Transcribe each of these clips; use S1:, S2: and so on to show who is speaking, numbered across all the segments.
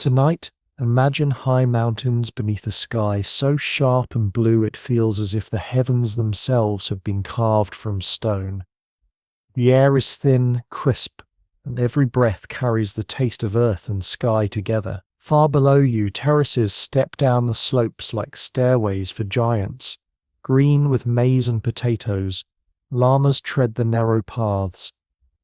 S1: Tonight, imagine high mountains beneath a sky so sharp and blue it feels as if the heavens themselves have been carved from stone. The air is thin, crisp, and every breath carries the taste of earth and sky together. Far below you, terraces step down the slopes like stairways for giants, green with maize and potatoes. Llamas tread the narrow paths,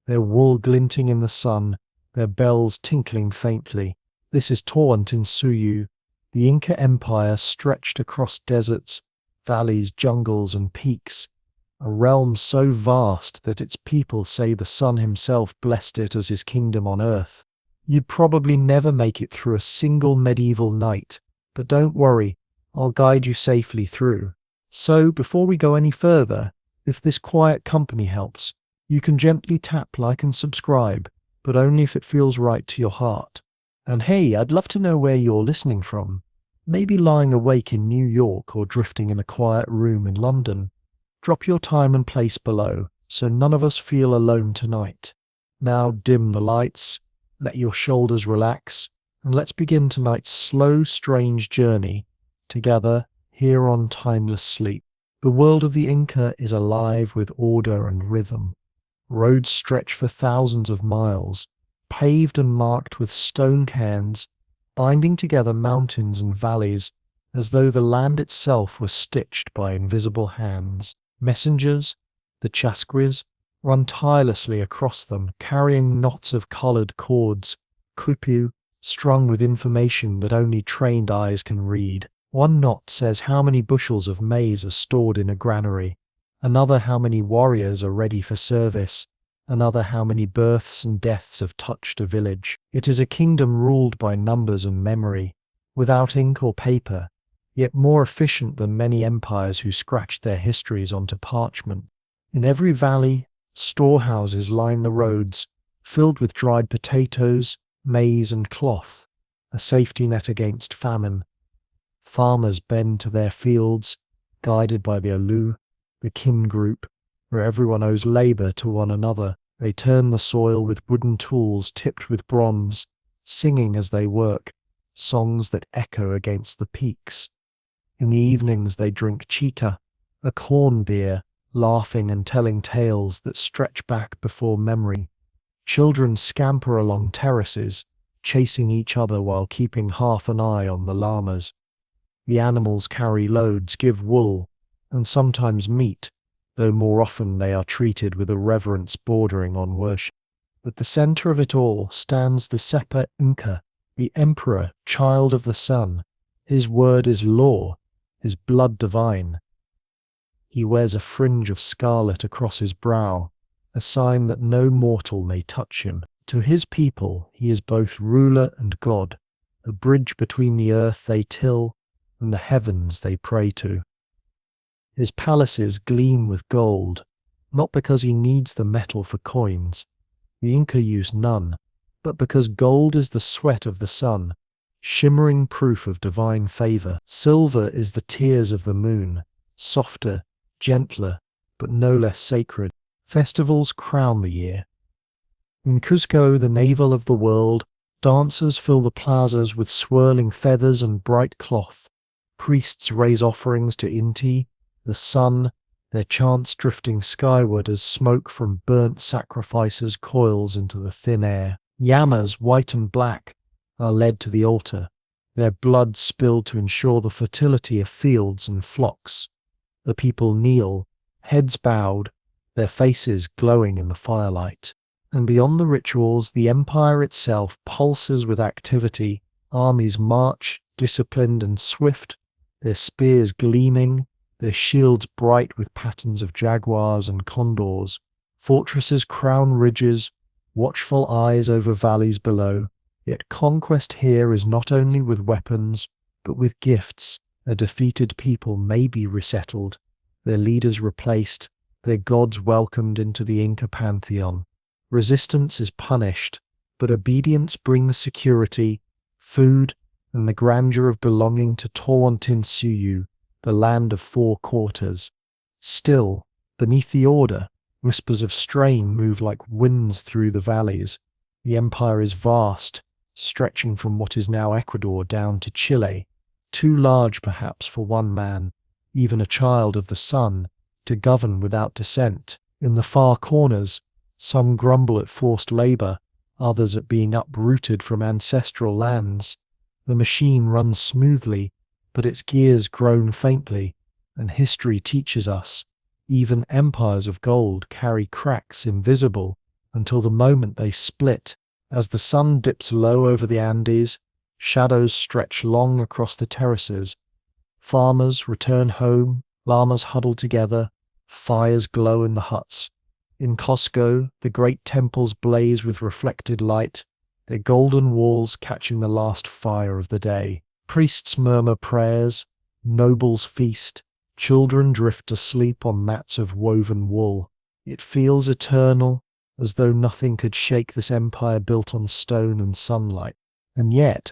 S1: their wool glinting in the sun, their bells tinkling faintly. This is Tawantinsuyu, the Inca Empire stretched across deserts, valleys, jungles, and peaks, a realm so vast that its people say the sun himself blessed it as his kingdom on earth. You'd probably never make it through a single medieval night, but don't worry, I'll guide you safely through. So, before we go any further, if this quiet company helps, you can gently tap like and subscribe, but only if it feels right to your heart. And hey, I'd love to know where you're listening from. Maybe lying awake in New York or drifting in a quiet room in London. Drop your time and place below, so none of us feel alone tonight. Now dim the lights, let your shoulders relax, and let's begin tonight's slow, strange journey, together, here on Timeless Sleep. The world of the Inca is alive with order and rhythm. Roads stretch for thousands of miles, paved and marked with stone cairns, binding together mountains and valleys as though the land itself were stitched by invisible hands. Messengers, the chasquis, run tirelessly across them, carrying knots of coloured cords, kupu, strung with information that only trained eyes can read. One knot says how many bushels of maize are stored in a granary, another how many warriors are ready for service, another how many births and deaths have touched a village. It is a kingdom ruled by numbers and memory, without ink or paper, yet more efficient than many empires who scratched their histories onto parchment. In every valley, storehouses line the roads, filled with dried potatoes, maize and cloth, a safety net against famine. Farmers bend to their fields, guided by the Alu, the kin group, where everyone owes labour to one another. They turn the soil with wooden tools tipped with bronze, singing as they work, songs that echo against the peaks. In the evenings they drink chica, a corn beer, laughing and telling tales that stretch back before memory. Children scamper along terraces, chasing each other while keeping half an eye on the llamas. The animals carry loads, give wool, and sometimes meat, though more often they are treated with a reverence bordering on worship. At the center of it all stands the Sepa Inca, the emperor, child of the sun. His word is law, his blood divine. He wears a fringe of scarlet across his brow, a sign that no mortal may touch him. To his people he is both ruler and god, a bridge between the earth they till and the heavens they pray to. His palaces gleam with gold, not because he needs the metal for coins. The Inca use none, but because gold is the sweat of the sun, shimmering proof of divine favor. Silver is the tears of the moon, softer, gentler, but no less sacred. Festivals crown the year. In Cusco, the navel of the world, dancers fill the plazas with swirling feathers and bright cloth. Priests raise offerings to Inti, the sun, their chants drifting skyward as smoke from burnt sacrifices coils into the thin air. Llamas, white and black, are led to the altar, their blood spilled to ensure the fertility of fields and flocks. The people kneel, heads bowed, their faces glowing in the firelight. And beyond the rituals, the empire itself pulses with activity. Armies march, disciplined and swift, their spears gleaming, their shields bright with patterns of jaguars and condors. Fortresses crown ridges, watchful eyes over valleys below. Yet conquest here is not only with weapons, but with gifts. A defeated people may be resettled, their leaders replaced, their gods welcomed into the Inca pantheon. Resistance is punished, but obedience brings security, food, and the grandeur of belonging to Tawantinsuyu, the land of four quarters. Still, beneath the order, whispers of strain move like winds through the valleys. The empire is vast, stretching from what is now Ecuador down to Chile, too large perhaps for one man, even a child of the sun, to govern without dissent. In the far corners, some grumble at forced labor, others at being uprooted from ancestral lands. The machine runs smoothly, but its gears groan faintly, and history teaches us, even empires of gold carry cracks invisible until the moment they split. As the sun dips low over the Andes, shadows stretch long across the terraces. Farmers return home, llamas huddle together, fires glow in the huts. In Cusco, the great temples blaze with reflected light, their golden walls catching the last fire of the day. Priests murmur prayers, nobles feast, children drift to sleep on mats of woven wool. It feels eternal, as though nothing could shake this empire built on stone and sunlight. And yet,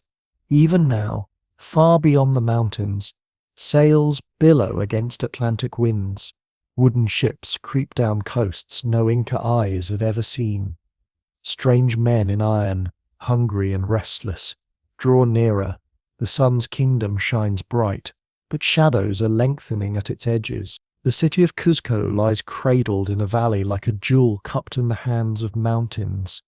S1: even now, far beyond the mountains, sails billow against Atlantic winds. Wooden ships creep down coasts no Inca eyes have ever seen. Strange men in iron, hungry and restless, draw nearer. The sun's kingdom shines bright, but shadows are lengthening at its edges. The city of Cuzco lies cradled in a valley like a jewel cupped in the hands of mountains.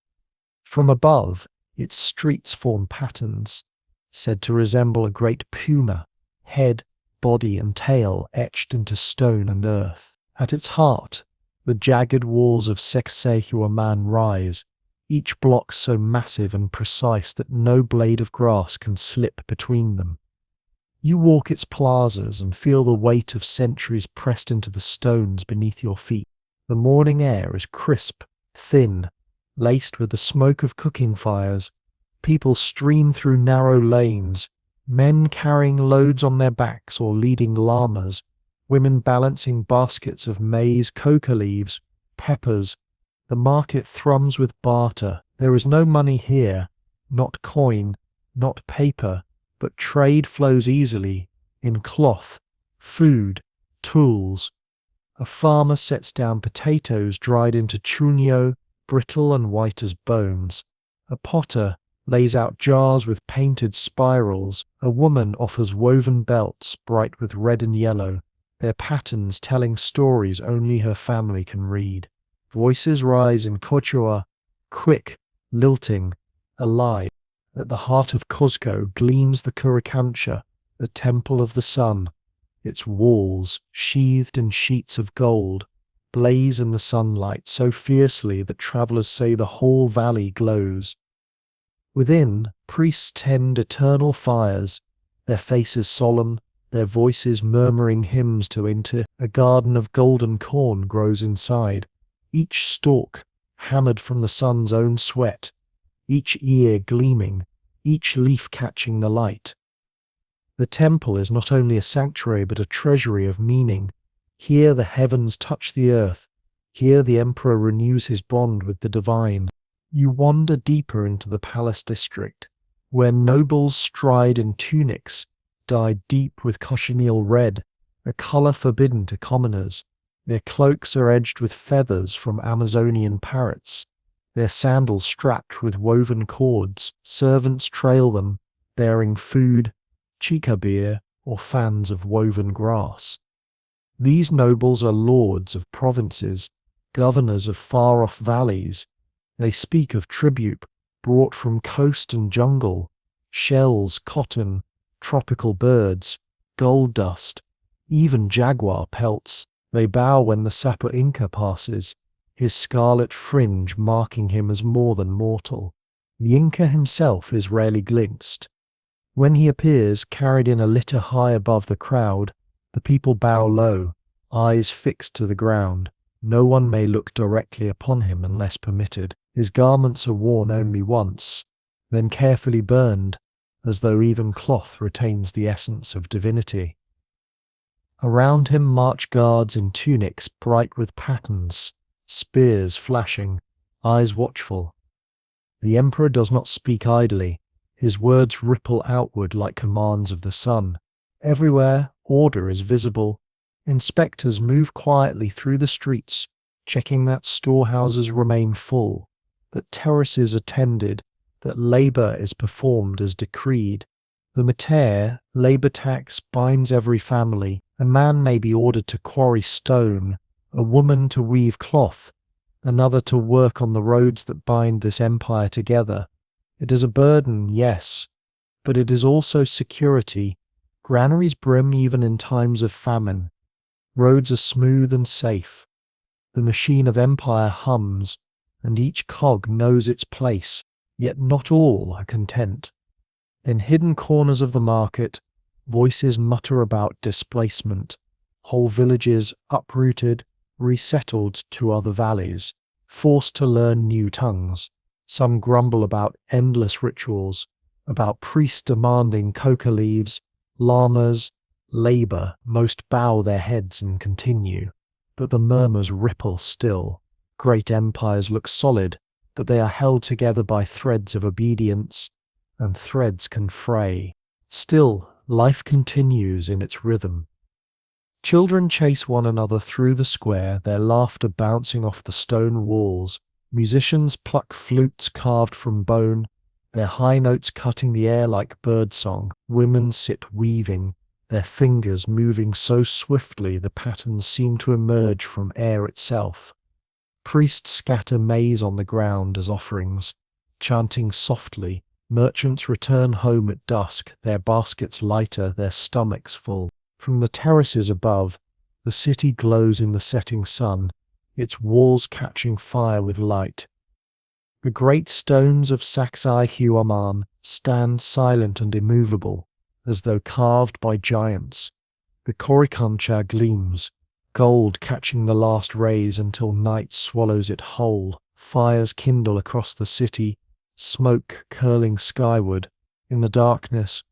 S1: From above, its streets form patterns, said to resemble a great puma, head, body and tail etched into stone and earth. At its heart, the jagged walls of Sexehuaman rise, each block so massive and precise that no blade of grass can slip between them. You walk its plazas and feel the weight of centuries pressed into the stones beneath your feet. The morning air is crisp, thin, laced with the smoke of cooking fires. People stream through narrow lanes, men carrying loads on their backs or leading llamas, women balancing baskets of maize, coca leaves, peppers. The market thrums with barter. There is no money here, not coin, not paper, but trade flows easily in cloth, food, tools. A farmer sets down potatoes dried into chuño, brittle and white as bones. A potter lays out jars with painted spirals. A woman offers woven belts bright with red and yellow, their patterns telling stories only her family can read. Voices rise in Quechua, quick, lilting, alive. At the heart of Cuzco gleams the Coricancha, the temple of the sun. Its walls, sheathed in sheets of gold, blaze in the sunlight so fiercely that travelers say the whole valley glows. Within, priests tend eternal fires, their faces solemn, their voices murmuring hymns to Inca. A garden of golden corn grows inside, each stalk hammered from the sun's own sweat, each ear gleaming, each leaf catching the light. The temple is not only a sanctuary but a treasury of meaning. Here the heavens touch the earth. Here the emperor renews his bond with the divine. You wander deeper into the palace district, where nobles stride in tunics, dyed deep with cochineal red, a color forbidden to commoners. Their cloaks are edged with feathers from Amazonian parrots, their sandals strapped with woven cords. Servants trail them, bearing food, chica beer, or fans of woven grass. These nobles are lords of provinces, governors of far-off valleys. They speak of tribute brought from coast and jungle, shells, cotton, tropical birds, gold dust, even jaguar pelts. They bow when the Sapa Inca passes, his scarlet fringe marking him as more than mortal. The Inca himself is rarely glimpsed. When he appears, carried in a litter high above the crowd, the people bow low, eyes fixed to the ground. No one may look directly upon him unless permitted. His garments are worn only once, then carefully burned, as though even cloth retains the essence of divinity. Around him march guards in tunics bright with patterns, spears flashing, eyes watchful. The emperor does not speak idly. His words ripple outward like commands of the sun. Everywhere, order is visible. Inspectors move quietly through the streets, checking that storehouses remain full, that terraces are tended, that labor is performed as decreed. The mater, labor tax, binds every family. A man may be ordered to quarry stone, a woman to weave cloth, another to work on the roads that bind this empire together. It is a burden, yes, but it is also security. Granaries brim even in times of famine. Roads are smooth and safe. The machine of empire hums, and each cog knows its place, yet not all are content. In hidden corners of the market, voices mutter about displacement. Whole villages uprooted, resettled to other valleys, forced to learn new tongues. Some grumble about endless rituals, about priests demanding coca leaves, lamas, labor. Most bow their heads and continue, but the murmurs ripple still. Great empires look solid, but they are held together by threads of obedience, and threads can fray. Still, life continues in its rhythm. Children chase one another through the square, their laughter bouncing off the stone walls. Musicians pluck flutes carved from bone, their high notes cutting the air like birdsong. Women sit weaving, their fingers moving so swiftly the patterns seem to emerge from air itself. Priests scatter maize on the ground as offerings, chanting softly. Merchants return home at dusk, their baskets lighter, their stomachs full. From the terraces above, the city glows in the setting sun, its walls catching fire with light. The great stones of Sacsayhuaman stand silent and immovable, as though carved by giants. The Coricancha gleams, gold catching the last rays until night swallows it whole. Fires kindle across the city, smoke curling skyward. In the darkness,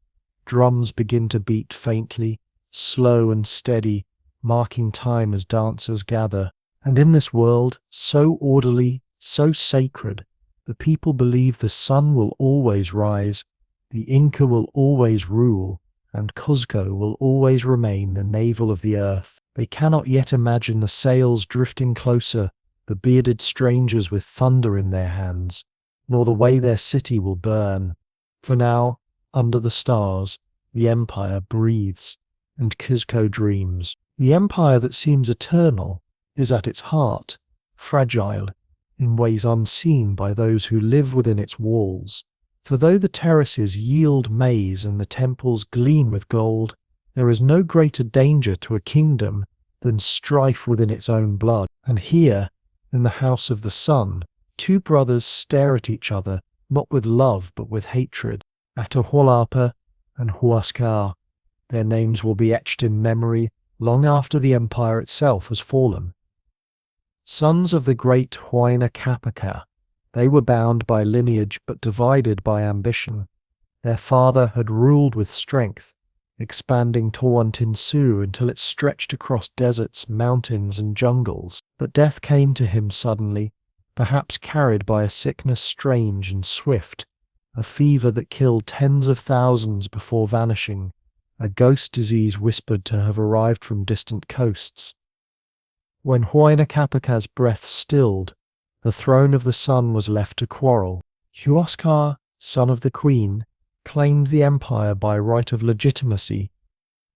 S1: drums begin to beat faintly, slow and steady, marking time as dancers gather. And in this world, so orderly, so sacred, the people believe the sun will always rise, the Inca will always rule, and Cuzco will always remain the navel of the earth. They cannot yet imagine the sails drifting closer, the bearded strangers with thunder in their hands, nor the way their city will burn. For now, under the stars, the empire breathes, and Cuzco dreams. The empire that seems eternal is at its heart, fragile, in ways unseen by those who live within its walls. For though the terraces yield maize and the temples gleam with gold, there is no greater danger to a kingdom than strife within its own blood. And here, in the house of the sun, two brothers stare at each other, not with love but with hatred. Atahualpa and Huascar. Their names will be etched in memory long after the empire itself has fallen. Sons of the great Huayna Capaca, they were bound by lineage but divided by ambition. Their father had ruled with strength, expanding Tawantinsuyu until it stretched across deserts, mountains, and jungles. But death came to him suddenly, perhaps carried by a sickness strange and swift, a fever that killed tens of thousands before vanishing, a ghost disease whispered to have arrived from distant coasts. When Huayna Capaca's breath stilled, the throne of the sun was left to quarrel. Huascar, son of the queen, claimed the empire by right of legitimacy.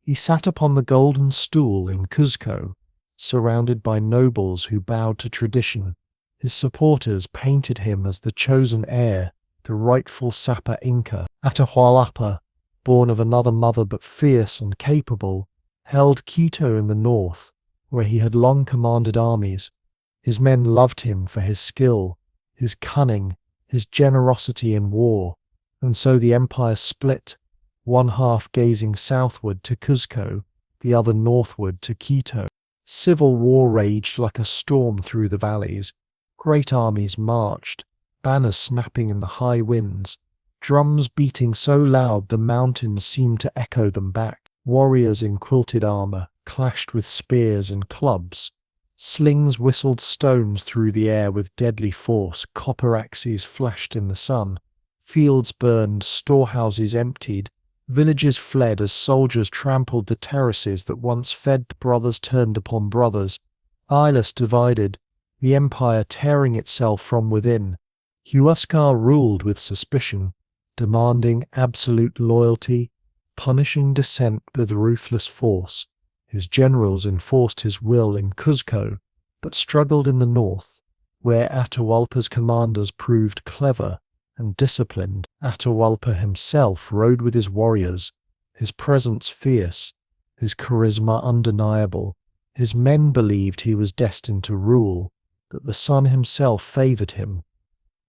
S1: He sat upon the golden stool in Cuzco, surrounded by nobles who bowed to tradition. His supporters painted him as the chosen heir, the rightful Sapa Inca. Atahualpa, born of another mother but fierce and capable, held Quito in the north, where he had long commanded armies. His men loved him for his skill, his cunning, his generosity in war, and so the empire split, one half gazing southward to Cuzco, the other northward to Quito. Civil war raged like a storm through the valleys. Great armies marched, banners snapping in the high winds, drums beating so loud the mountains seemed to echo them back. Warriors in quilted armor clashed with spears and clubs. Slings whistled stones through the air with deadly force, copper axes flashed in the sun. Fields burned, storehouses emptied, villages fled as soldiers trampled the terraces that once fed. Brothers turned upon brothers, eyeless divided, the empire tearing itself from within. Huascar ruled with suspicion, demanding absolute loyalty, punishing dissent with ruthless force. His generals enforced his will in Cuzco, but struggled in the north, where Atahualpa's commanders proved clever and disciplined. Atahualpa himself rode with his warriors, his presence fierce, his charisma undeniable. His men believed he was destined to rule, that the sun himself favored him.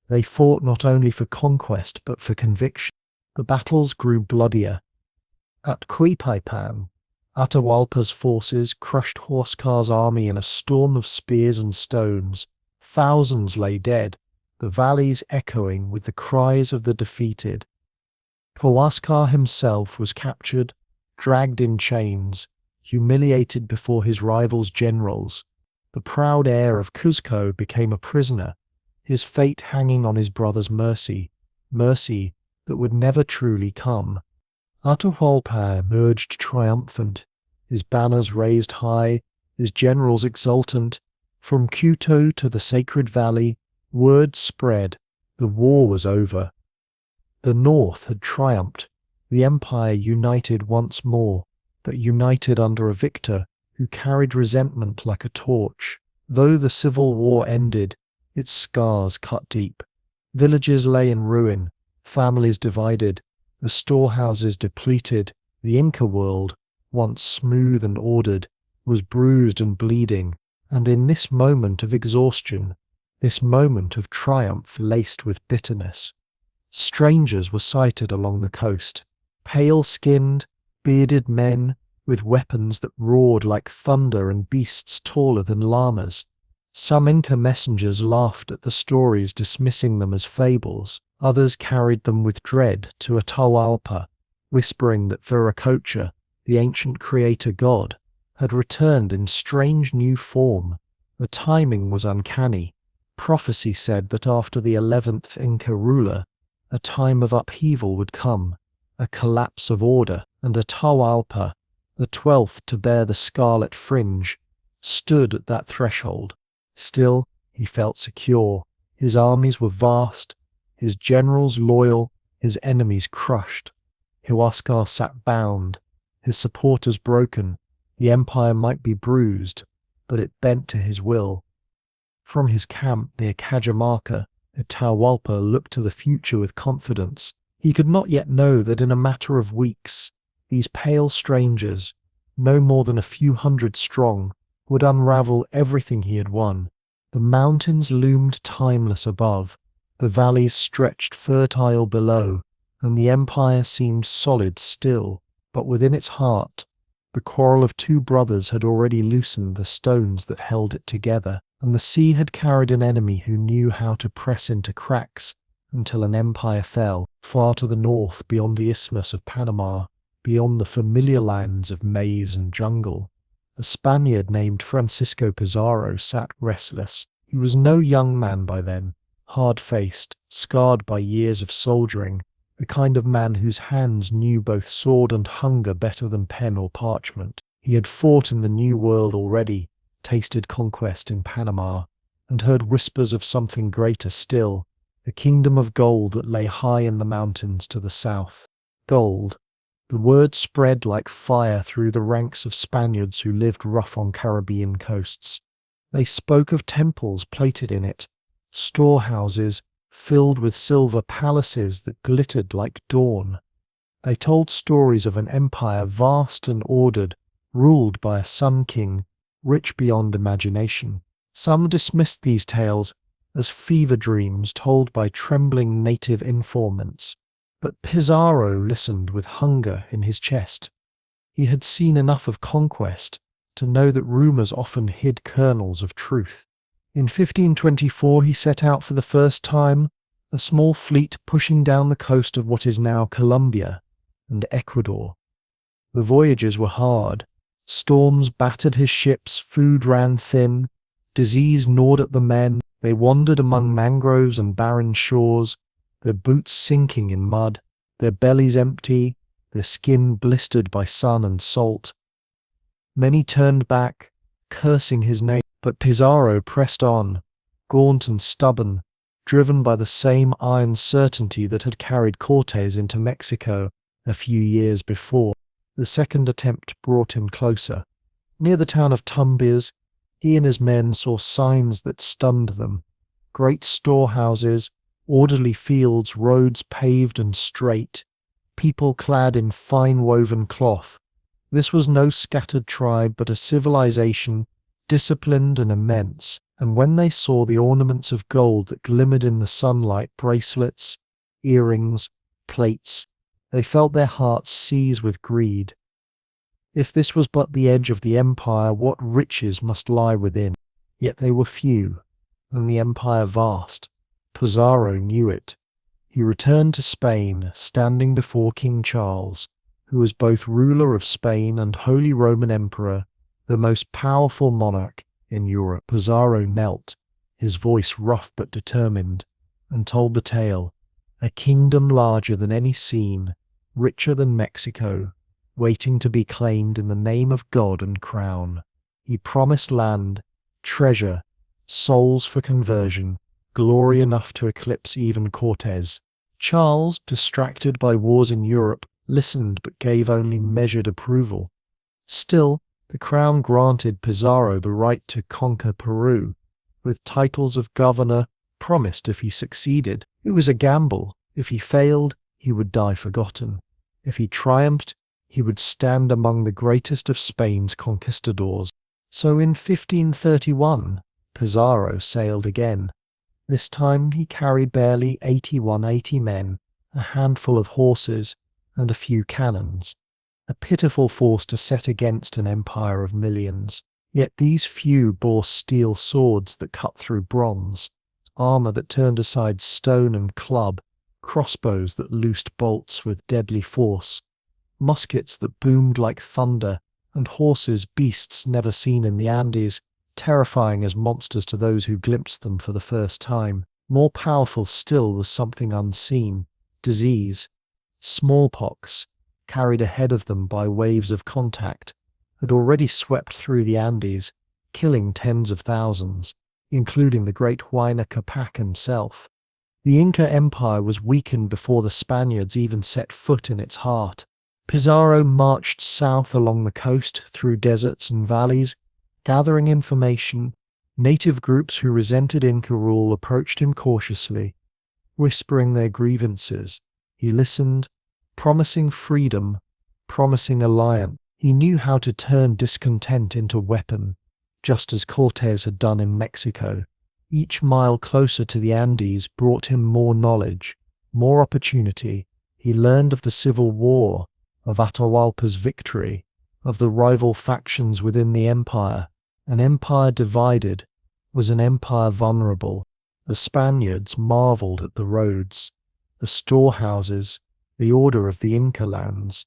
S1: They fought not only for conquest but for conviction. The battles grew bloodier. At Quipaipan, Atahualpa's forces crushed Huascar's army in a storm of spears and stones. Thousands lay dead, the valleys echoing with the cries of the defeated. Huascar himself was captured, dragged in chains, humiliated before his rivals' generals. The proud heir of Cuzco became a prisoner, his fate hanging on his brother's mercy that would never truly come. Atahualpa emerged triumphant, his banners raised high, his generals exultant. From Quito to the Sacred Valley, word spread, the war was over. The North had triumphed, the empire united once more, but united under a victor who carried resentment like a torch. Though the civil war ended, its scars cut deep. Villages lay in ruin, families divided, the storehouses depleted. The Inca world, once smooth and ordered, was bruised and bleeding, and in this moment of exhaustion, this moment of triumph laced with bitterness, strangers were sighted along the coast, pale-skinned, bearded men with weapons that roared like thunder and beasts taller than llamas. Some Inca messengers laughed at the stories, dismissing them as fables. Others carried them with dread to Atahualpa, whispering that Viracocha, the ancient creator god, had returned in strange new form. The timing was uncanny. Prophecy said that after the 11th Inca ruler, a time of upheaval would come, a collapse of order, and Atahualpa, the 12th to bear the scarlet fringe, stood at that threshold. Still, he felt secure. His armies were vast, his generals loyal, his enemies crushed. Huascar sat bound, his supporters broken. The empire might be bruised, but it bent to his will. From his camp near Cajamarca, Atahualpa looked to the future with confidence. He could not yet know that in a matter of weeks, these pale strangers, no more than a few hundred strong, would unravel everything he had won. The mountains loomed timeless above, the valleys stretched fertile below, and the empire seemed solid still. But within its heart, the quarrel of two brothers had already loosened the stones that held it together, and the sea had carried an enemy who knew how to press into cracks until an empire fell. Far to the north, beyond the Isthmus of Panama, beyond the familiar lands of maize and jungle, a Spaniard named Francisco Pizarro sat restless. He was no young man by then, hard-faced, scarred by years of soldiering, the kind of man whose hands knew both sword and hunger better than pen or parchment. He had fought in the New World already, tasted conquest in Panama, and heard whispers of something greater still, the kingdom of gold that lay high in the mountains to the south. Gold. The word spread like fire through the ranks of Spaniards who lived rough on Caribbean coasts. They spoke of temples plated in it, storehouses filled with silver, palaces that glittered like dawn. They told stories of an empire vast and ordered, ruled by a sun king, rich beyond imagination. Some dismissed these tales as fever dreams told by trembling native informants. But Pizarro listened with hunger in his chest. He had seen enough of conquest to know that rumors often hid kernels of truth. In 1524 he set out for the first time, a small fleet pushing down the coast of what is now Colombia and Ecuador. The voyages were hard. Storms battered his ships, food ran thin, disease gnawed at the men. They wandered among mangroves and barren shores, their boots sinking in mud, their bellies empty, their skin blistered by sun and salt. Many turned back, cursing his name, but Pizarro pressed on, gaunt and stubborn, driven by the same iron certainty that had carried Cortés into Mexico a few years before. The second attempt brought him closer. Near the town of Tumbes, he and his men saw signs that stunned them. Great storehouses, orderly fields, roads paved and straight, people clad in fine-woven cloth. This was no scattered tribe, but a civilization, disciplined and immense. And when they saw the ornaments of gold that glimmered in the sunlight, bracelets, earrings, plates, they felt their hearts seize with greed. If this was but the edge of the empire, what riches must lie within? Yet they were few, and the empire vast. Pizarro knew it. He returned to Spain, standing before King Charles, who was both ruler of Spain and Holy Roman Emperor, the most powerful monarch in Europe. Pizarro knelt, his voice rough but determined, and told the tale. A kingdom larger than any seen, richer than Mexico, waiting to be claimed in the name of God and crown. He promised land, treasure, souls for conversion, glory enough to eclipse even Cortés. Charles, distracted by wars in Europe, listened but gave only measured approval. Still, the crown granted Pizarro the right to conquer Peru, with titles of governor promised if he succeeded. It was a gamble. If he failed, he would die forgotten. If he triumphed, he would stand among the greatest of Spain's conquistadors. So in 1531, Pizarro sailed again. This time he carried barely 80 men, a handful of horses, and a few cannons. A pitiful force to set against an empire of millions. Yet these few bore steel swords that cut through bronze, armor that turned aside stone and club, crossbows that loosed bolts with deadly force, muskets that boomed like thunder, and horses, beasts never seen in the Andes, terrifying as monsters to those who glimpsed them for the first time. More powerful still was something unseen, disease. Smallpox, carried ahead of them by waves of contact, had already swept through the Andes, killing tens of thousands, including the great Huayna Capac himself. The Inca Empire was weakened before the Spaniards even set foot in its heart. Pizarro marched south along the coast through deserts and valleys, gathering information. Native groups who resented Inca rule approached him cautiously, whispering their grievances. He listened, promising freedom, promising alliance. He knew how to turn discontent into weapon, just as Cortés had done in Mexico. Each mile closer to the Andes brought him more knowledge, more opportunity. He learned of the civil war, of Atahualpa's victory, of the rival factions within the empire. An empire divided was an empire vulnerable. The Spaniards marveled at the roads, the storehouses, the order of the Inca lands.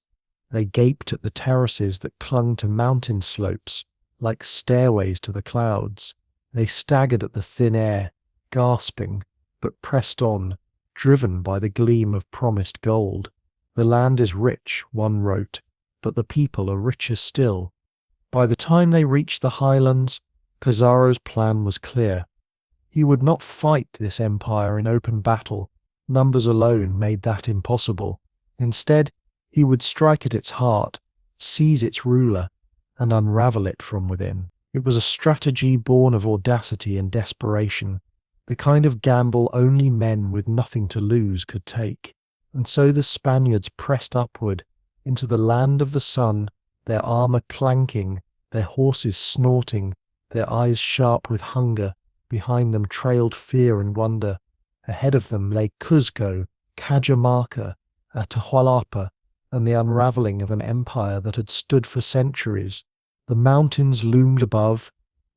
S1: They gaped at the terraces that clung to mountain slopes like stairways to the clouds. They staggered at the thin air, gasping, but pressed on, driven by the gleam of promised gold. The land is rich, one wrote, but the people are richer still. By the time they reached the highlands, Pizarro's plan was clear. He would not fight this empire in open battle. Numbers alone made that impossible. Instead, he would strike at its heart, seize its ruler, and unravel it from within. It was a strategy born of audacity and desperation, the kind of gamble only men with nothing to lose could take. And so the Spaniards pressed upward into the land of the sun, their armor clanking, their horses snorting, their eyes sharp with hunger. Behind them trailed fear and wonder. Ahead of them lay Cuzco, Cajamarca, Atahualpa, and the unraveling of an empire that had stood for centuries. The mountains loomed above,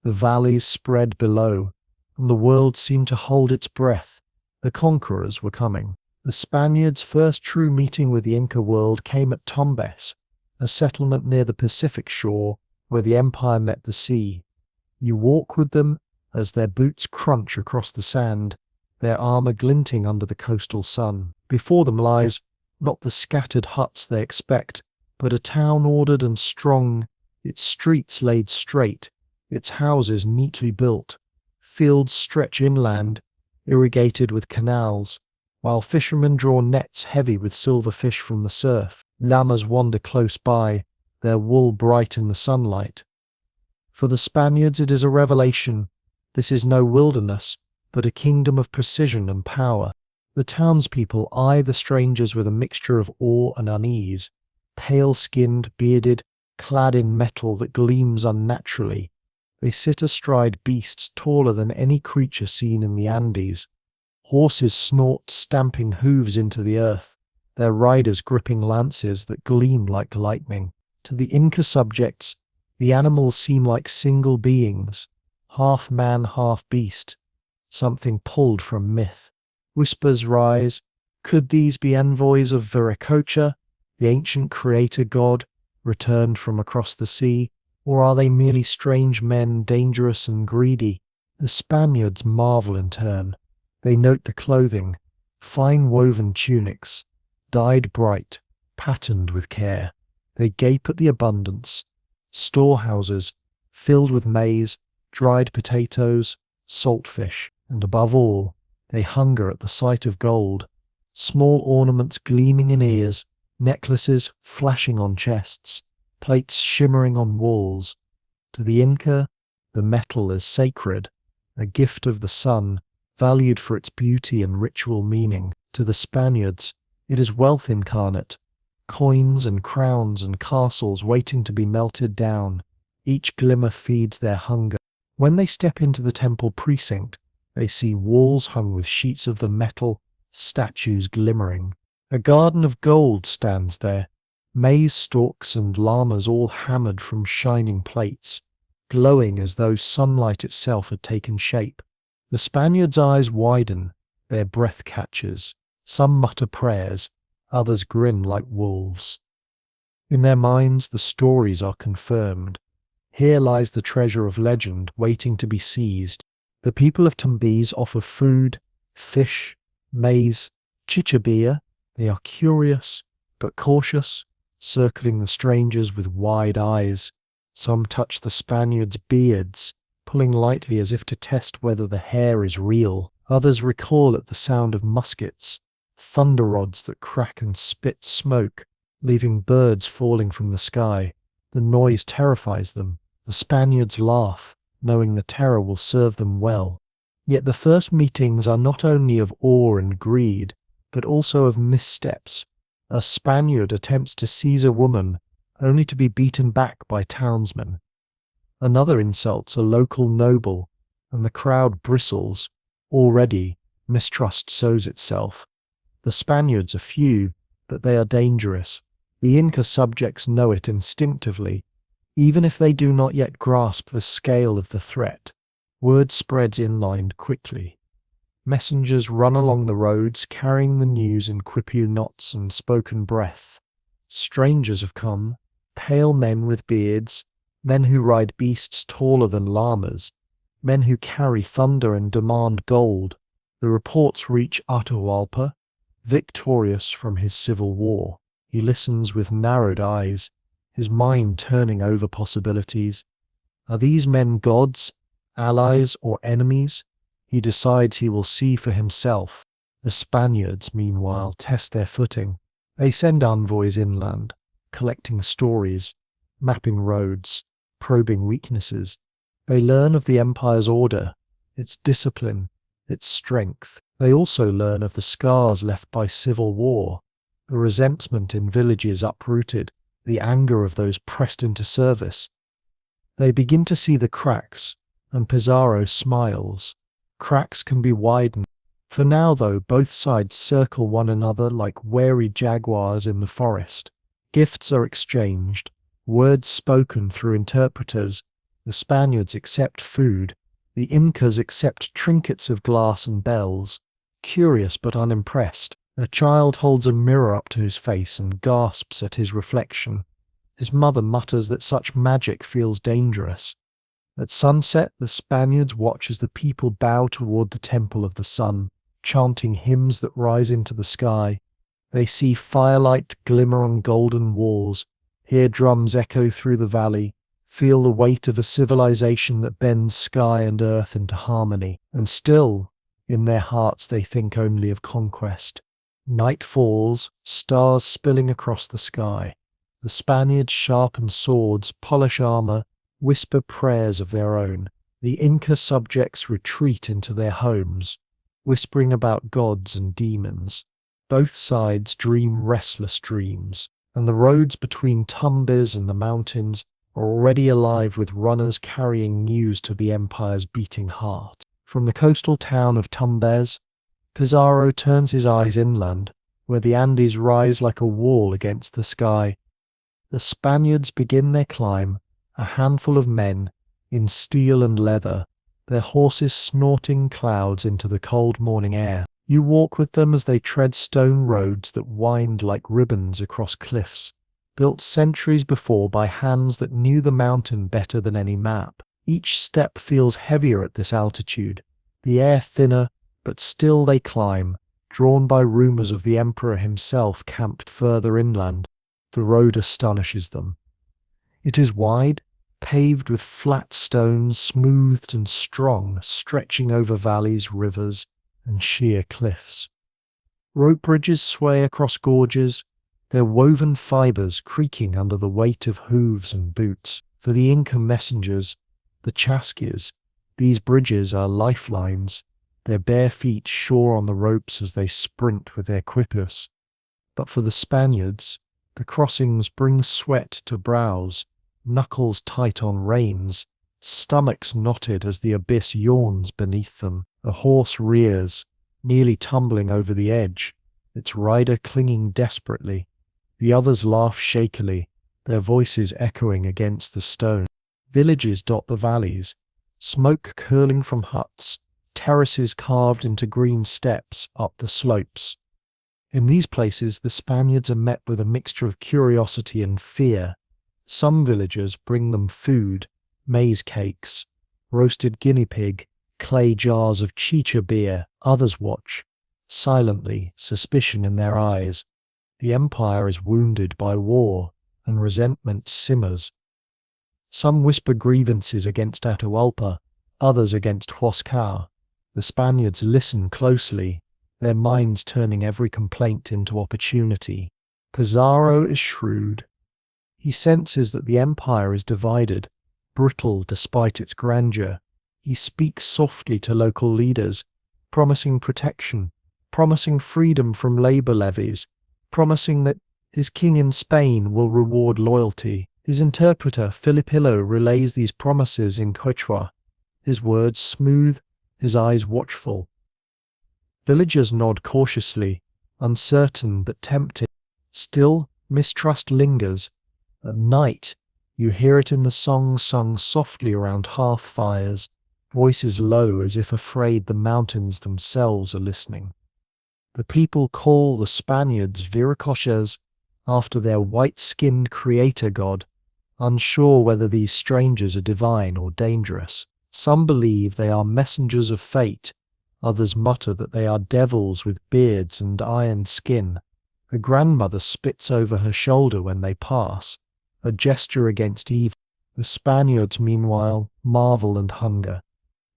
S1: the valleys spread below, and the world seemed to hold its breath. The conquerors were coming. The Spaniards' first true meeting with the Inca world came at Tumbes, a settlement near the Pacific shore where the empire met the sea. You walk with them as their boots crunch across the sand, their armor glinting under the coastal sun. Before them lies not the scattered huts they expect, but a town ordered and strong, its streets laid straight, its houses neatly built. Fields stretch inland, irrigated with canals, while fishermen draw nets heavy with silver fish from the surf. Llamas wander close by, their wool bright in the sunlight. For the Spaniards it is a revelation. This is no wilderness, but a kingdom of precision and power. The townspeople eye the strangers with a mixture of awe and unease, pale-skinned, bearded, clad in metal that gleams unnaturally. They sit astride beasts taller than any creature seen in the Andes. Horses snort, stamping hooves into the earth, their riders gripping lances that gleam like lightning. To the Inca subjects, the animals seem like single beings, half man, half beast, something pulled from myth. Whispers rise. Could these be envoys of Viracocha, the ancient creator god, returned from across the sea? Or are they merely strange men, dangerous and greedy? The Spaniards marvel in turn. They note the clothing, fine woven tunics, dyed bright, patterned with care. They gape at the abundance. Storehouses, filled with maize, dried potatoes, saltfish, and above all, they hunger at the sight of gold. Small ornaments gleaming in ears, necklaces flashing on chests, plates shimmering on walls. To the Inca, the metal is sacred, a gift of the sun, valued for its beauty and ritual meaning. To the Spaniards, it is wealth incarnate, coins and crowns and castles waiting to be melted down. Each glimmer feeds their hunger. When they step into the temple precinct, they see walls hung with sheets of the metal, statues glimmering. A garden of gold stands there, maize stalks and llamas all hammered from shining plates, glowing as though sunlight itself had taken shape. The Spaniards' eyes widen, their breath catches. Some mutter prayers, others grin like wolves. In their minds the stories are confirmed. Here lies the treasure of legend waiting to be seized. The people of Tumbes offer food, fish, maize, chicha. They are curious, but cautious, circling the strangers with wide eyes. Some touch the Spaniards' beards, pulling lightly as if to test whether the hair is real. Others recoil at the sound of muskets, thunder rods that crack and spit smoke, leaving birds falling from the sky. The noise terrifies them. The Spaniards laugh, knowing the terror will serve them well. Yet the first meetings are not only of awe and greed, but also of missteps. A Spaniard attempts to seize a woman, only to be beaten back by townsmen. Another insults a local noble, and the crowd bristles. Already, mistrust sows itself. The Spaniards are few, but they are dangerous. The Inca subjects know it instinctively, even if they do not yet grasp the scale of the threat. Word spreads inland quickly. Messengers run along the roads carrying the news in quipu knots and spoken breath. Strangers have come, pale men with beards, men who ride beasts taller than llamas, men who carry thunder and demand gold. The reports reach Atahualpa, victorious from his civil war. He listens with narrowed eyes, his mind turning over possibilities. Are these men gods, allies, or enemies? He decides he will see for himself. The Spaniards, meanwhile, test their footing. They send envoys inland, collecting stories, mapping roads, probing weaknesses. They learn of the Empire's order, its discipline, its strength. They also learn of the scars left by civil war, the resentment in villages uprooted, the anger of those pressed into service. They begin to see the cracks, and Pizarro smiles. Cracks can be widened. For now, though, both sides circle one another like wary jaguars in the forest. Gifts are exchanged, words spoken through interpreters. The Spaniards accept food. The Incas accept trinkets of glass and bells. Curious but unimpressed, a child holds a mirror up to his face and gasps at his reflection. His mother mutters that such magic feels dangerous. At sunset, the Spaniards watch as the people bow toward the temple of the sun, chanting hymns that rise into the sky. They see firelight glimmer on golden walls, hear drums echo through the valley, feel the weight of a civilization that bends sky and earth into harmony. And still, In their hearts they think only of conquest. Night falls, stars spilling across the sky. The Spaniards sharpen swords, polish armor, whisper prayers of their own. The Inca subjects retreat into their homes, whispering about gods and demons. Both sides dream restless dreams, and the roads between Tumbes and the mountains are already alive with runners carrying news to the Empire's beating heart. From the coastal town of Tumbes, Pizarro turns his eyes inland, where the Andes rise like a wall against the sky. The Spaniards begin their climb, a handful of men, in steel and leather, their horses snorting clouds into the cold morning air. You walk with them as they tread stone roads that wind like ribbons across cliffs, built centuries before by hands that knew the mountain better than any map. Each step feels heavier at this altitude, the air thinner, but still they climb, drawn by rumors of the emperor himself camped further inland. The road astonishes them. It is wide, paved with flat stones, smoothed and strong, stretching over valleys, rivers, and sheer cliffs. Rope bridges sway across gorges, their woven fibers creaking under the weight of hooves and boots. For the Inca messengers, the Chasquis, these bridges are lifelines, their bare feet sure on the ropes as they sprint with their quipus. But for the Spaniards, the crossings bring sweat to brows, knuckles tight on reins, stomachs knotted as the abyss yawns beneath them. A horse rears, nearly tumbling over the edge, its rider clinging desperately. The others laugh shakily, their voices echoing against the stone. Villages dot the valleys, smoke curling from huts, terraces carved into green steps up the slopes. In these places, the Spaniards are met with a mixture of curiosity and fear. Some villagers bring them food, maize cakes, roasted guinea pig, clay jars of chicha beer. Others watch, silently, suspicion in their eyes. The empire is wounded by war, and resentment simmers. Some whisper grievances against Atahualpa, others against Huascar. The Spaniards listen closely, their minds turning every complaint into opportunity. Pizarro is shrewd. He senses that the empire is divided, brittle despite its grandeur. He speaks softly to local leaders, promising protection, promising freedom from labor levies, promising that his king in Spain will reward loyalty. His interpreter, Filipillo, relays these promises in Quechua, his words smooth, his eyes watchful. Villagers nod cautiously, uncertain but tempted. Still, mistrust lingers. At night, you hear it in the songs sung softly around hearth fires, voices low as if afraid the mountains themselves are listening. The people call the Spaniards Viracochas, after their white-skinned creator god, unsure whether these strangers are divine or dangerous. Some believe they are messengers of fate, others mutter that they are devils with beards and iron skin. A grandmother spits over her shoulder when they pass, a gesture against evil. The Spaniards, meanwhile, marvel and hunger.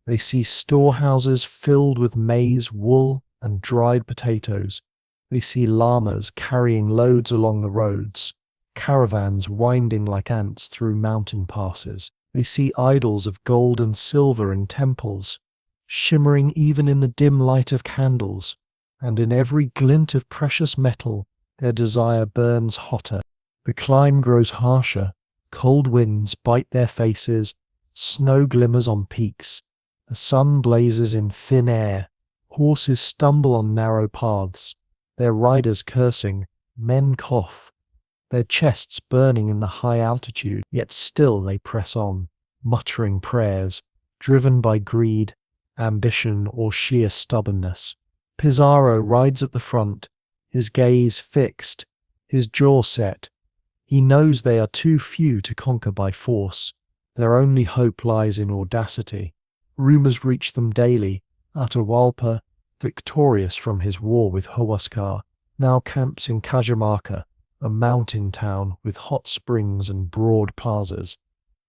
S1: They see storehouses filled with maize, wool, and dried potatoes. They see llamas carrying loads along the roads, caravans winding like ants through mountain passes. They see idols of gold and silver in temples, shimmering even in the dim light of candles, and in every glint of precious metal their desire burns hotter. The climb grows harsher, cold winds bite their faces, snow glimmers on peaks, the sun blazes in thin air, horses stumble on narrow paths, their riders cursing, men cough, their chests burning in the high altitude, yet still they press on, muttering prayers, driven by greed, ambition, or sheer stubbornness. Pizarro rides at the front, his gaze fixed, his jaw set. He knows they are too few to conquer by force. Their only hope lies in audacity. Rumors reach them daily. Atahualpa, victorious from his war with Huascar, now camps in Cajamarca, a mountain town with hot springs and broad plazas.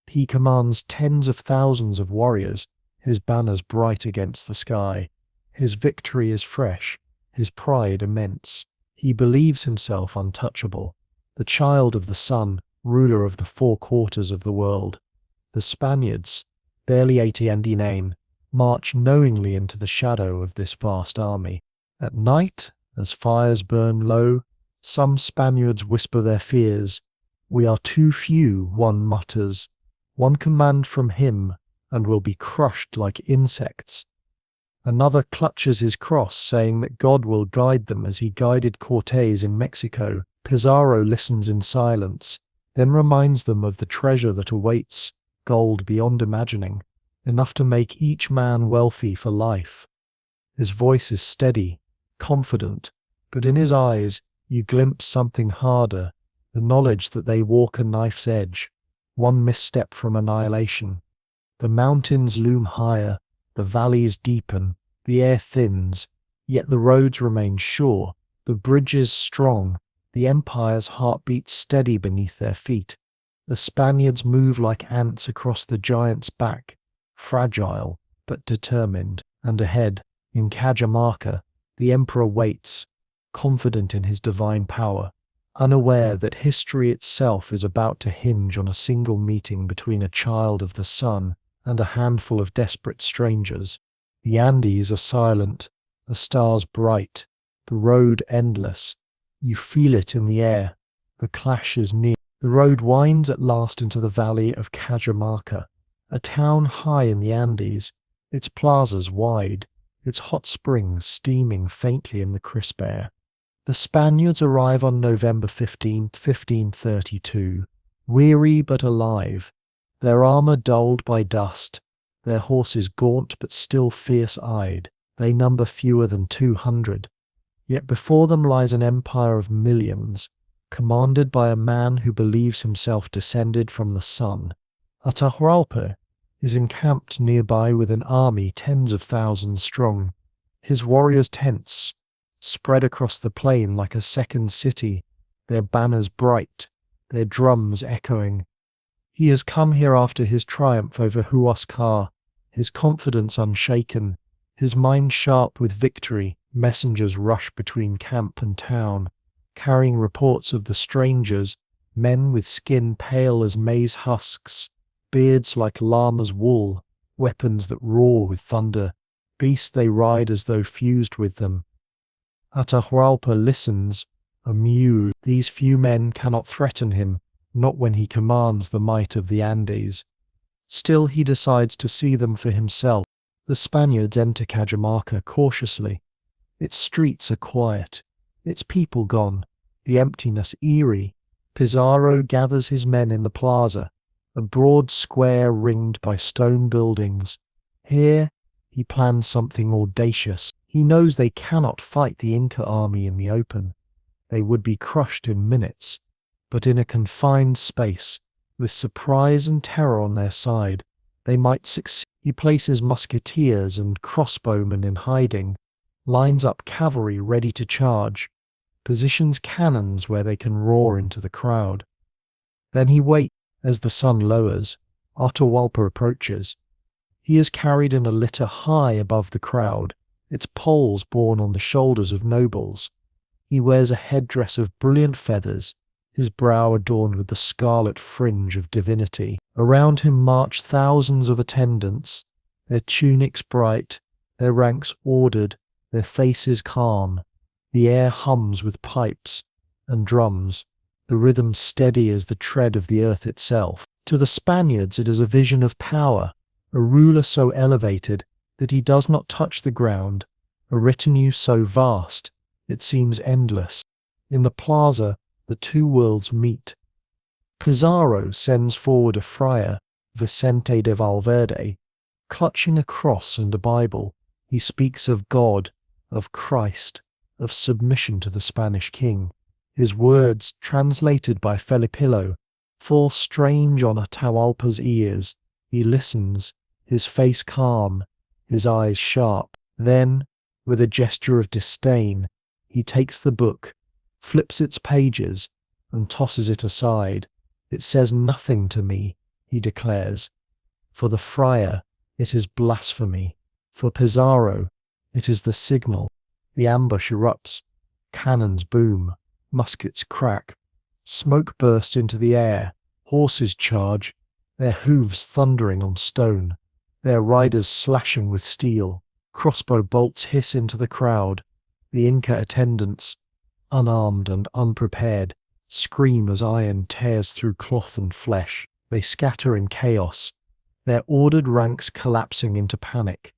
S1: He commands tens of thousands of warriors, his banners bright against the sky. His victory is fresh, his pride immense. He believes himself untouchable, the child of the sun, ruler of the four quarters of the world. The Spaniards, barely 80 name, march knowingly into the shadow of this vast army. At night, as fires burn low, some Spaniards whisper their fears. "We are too few," one mutters. "One command from him, and we'll be crushed like insects." Another clutches his cross, saying that God will guide them as he guided Cortés in Mexico. Pizarro listens in silence, then reminds them of the treasure that awaits, gold beyond imagining, enough to make each man wealthy for life. His voice is steady, confident, but in his eyes you glimpse something harder, the knowledge that they walk a knife's edge, one misstep from annihilation. The mountains loom higher, the valleys deepen, the air thins, yet the roads remain sure, the bridges strong, the empire's heartbeat steady beneath their feet. The Spaniards move like ants across the giant's back, fragile but determined, and ahead, in Cajamarca, the emperor waits, confident in his divine power, unaware that history itself is about to hinge on a single meeting between a child of the sun and a handful of desperate strangers. The Andes are silent, the stars bright, the road endless. You feel it in the air. The clash is near. The road winds at last into the valley of Cajamarca, a town high in the Andes, its plazas wide, its hot springs steaming faintly in the crisp air. The Spaniards arrive on November 15th, 1532, weary but alive, their armor dulled by dust, their horses gaunt but still fierce-eyed. They number fewer than 200. Yet before them lies an empire of millions, commanded by a man who believes himself descended from the sun. Atahualpa is encamped nearby with an army tens of thousands strong. His warriors' tents spread across the plain like a second city, their banners bright, their drums echoing. He has come here after his triumph over Huascar, his confidence unshaken, his mind sharp with victory. Messengers rush between camp and town, carrying reports of the strangers, men with skin pale as maize husks, beards like llama's wool, weapons that roar with thunder, beasts they ride as though fused with them. Atahualpa listens, amused. These few men cannot threaten him, not when he commands the might of the Andes. Still he decides to see them for himself. The Spaniards enter Cajamarca cautiously. Its streets are quiet, its people gone, the emptiness eerie. Pizarro gathers his men in the plaza, a broad square ringed by stone buildings. Here he plans something audacious. He knows they cannot fight the Inca army in the open. They would be crushed in minutes, but in a confined space, with surprise and terror on their side, they might succeed. He places musketeers and crossbowmen in hiding, lines up cavalry ready to charge, positions cannons where they can roar into the crowd. Then he waits as the sun lowers. Atahualpa approaches. He is carried in a litter high above the crowd, its poles borne on the shoulders of nobles. He wears a headdress of brilliant feathers, his brow adorned with the scarlet fringe of divinity. Around him march thousands of attendants, their tunics bright, their ranks ordered, their faces calm. The air hums with pipes and drums, the rhythm steady as the tread of the earth itself. To the Spaniards it is a vision of power, a ruler so elevated that he does not touch the ground, a retinue so vast it seems endless. In the plaza, the two worlds meet. Pizarro sends forward a friar, Vicente de Valverde. Clutching a cross and a Bible, he speaks of God, of Christ, of submission to the Spanish king. His words, translated by Felipillo, fall strange on Atahualpa's ears. He listens, his face calm, his eyes sharp. Then, with a gesture of disdain, he takes the book, flips its pages, and tosses it aside. It says nothing to me, he declares. For the friar, it is blasphemy. For Pizarro, It is the signal. The ambush erupts. Cannons boom. Muskets crack. Smoke bursts into the air. Horses charge, their hooves thundering on stone, their riders slashing with steel. Crossbow bolts hiss into the crowd. The Inca attendants, unarmed and unprepared, scream as iron tears through cloth and flesh. They scatter in chaos, their ordered ranks collapsing into panic.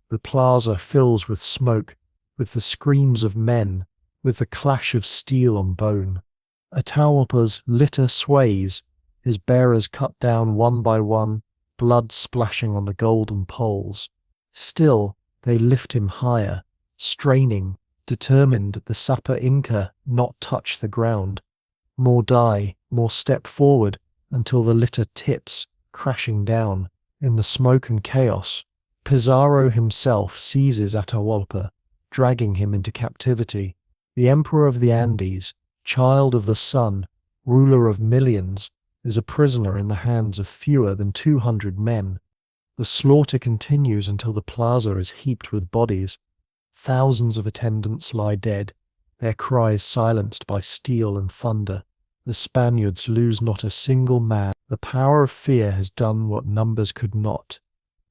S1: The plaza fills with smoke, with the screams of men, with the clash of steel on bone. Atahualpa's litter sways, his bearers cut down one by one, blood splashing on the golden poles. Still, they lift him higher, straining, determined that the Sapa Inca not touch the ground. More die, more step forward, until the litter tips, crashing down. In the smoke and chaos, Pizarro himself seizes Atahualpa, dragging him into captivity. The Emperor of the Andes, child of the sun, ruler of millions, is a prisoner in the hands of fewer than 200 men. The slaughter continues until the plaza is heaped with bodies. Thousands of attendants lie dead, their cries silenced by steel and thunder. The Spaniards lose not a single man. The power of fear has done what numbers could not.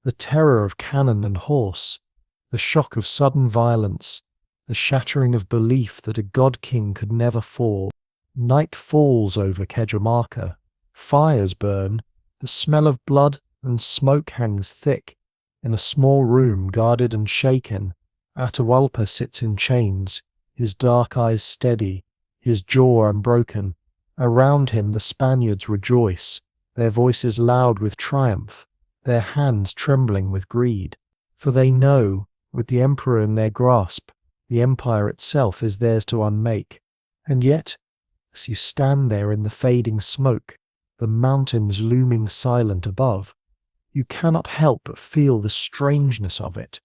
S1: The terror of cannon and horse, the shock of sudden violence, the shattering of belief that a god-king could never fall. Night falls over Cajamarca. Fires burn. The smell of blood and smoke hangs thick. In a small room guarded and shaken, Atahualpa sits in chains, his dark eyes steady, his jaw unbroken. Around him the Spaniards rejoice, their voices loud with triumph, their hands trembling with greed. For they know, with the emperor in their grasp, the empire itself is theirs to unmake. And yet, as you stand there in the fading smoke, the mountains looming silent above, you cannot help but feel the strangeness of it.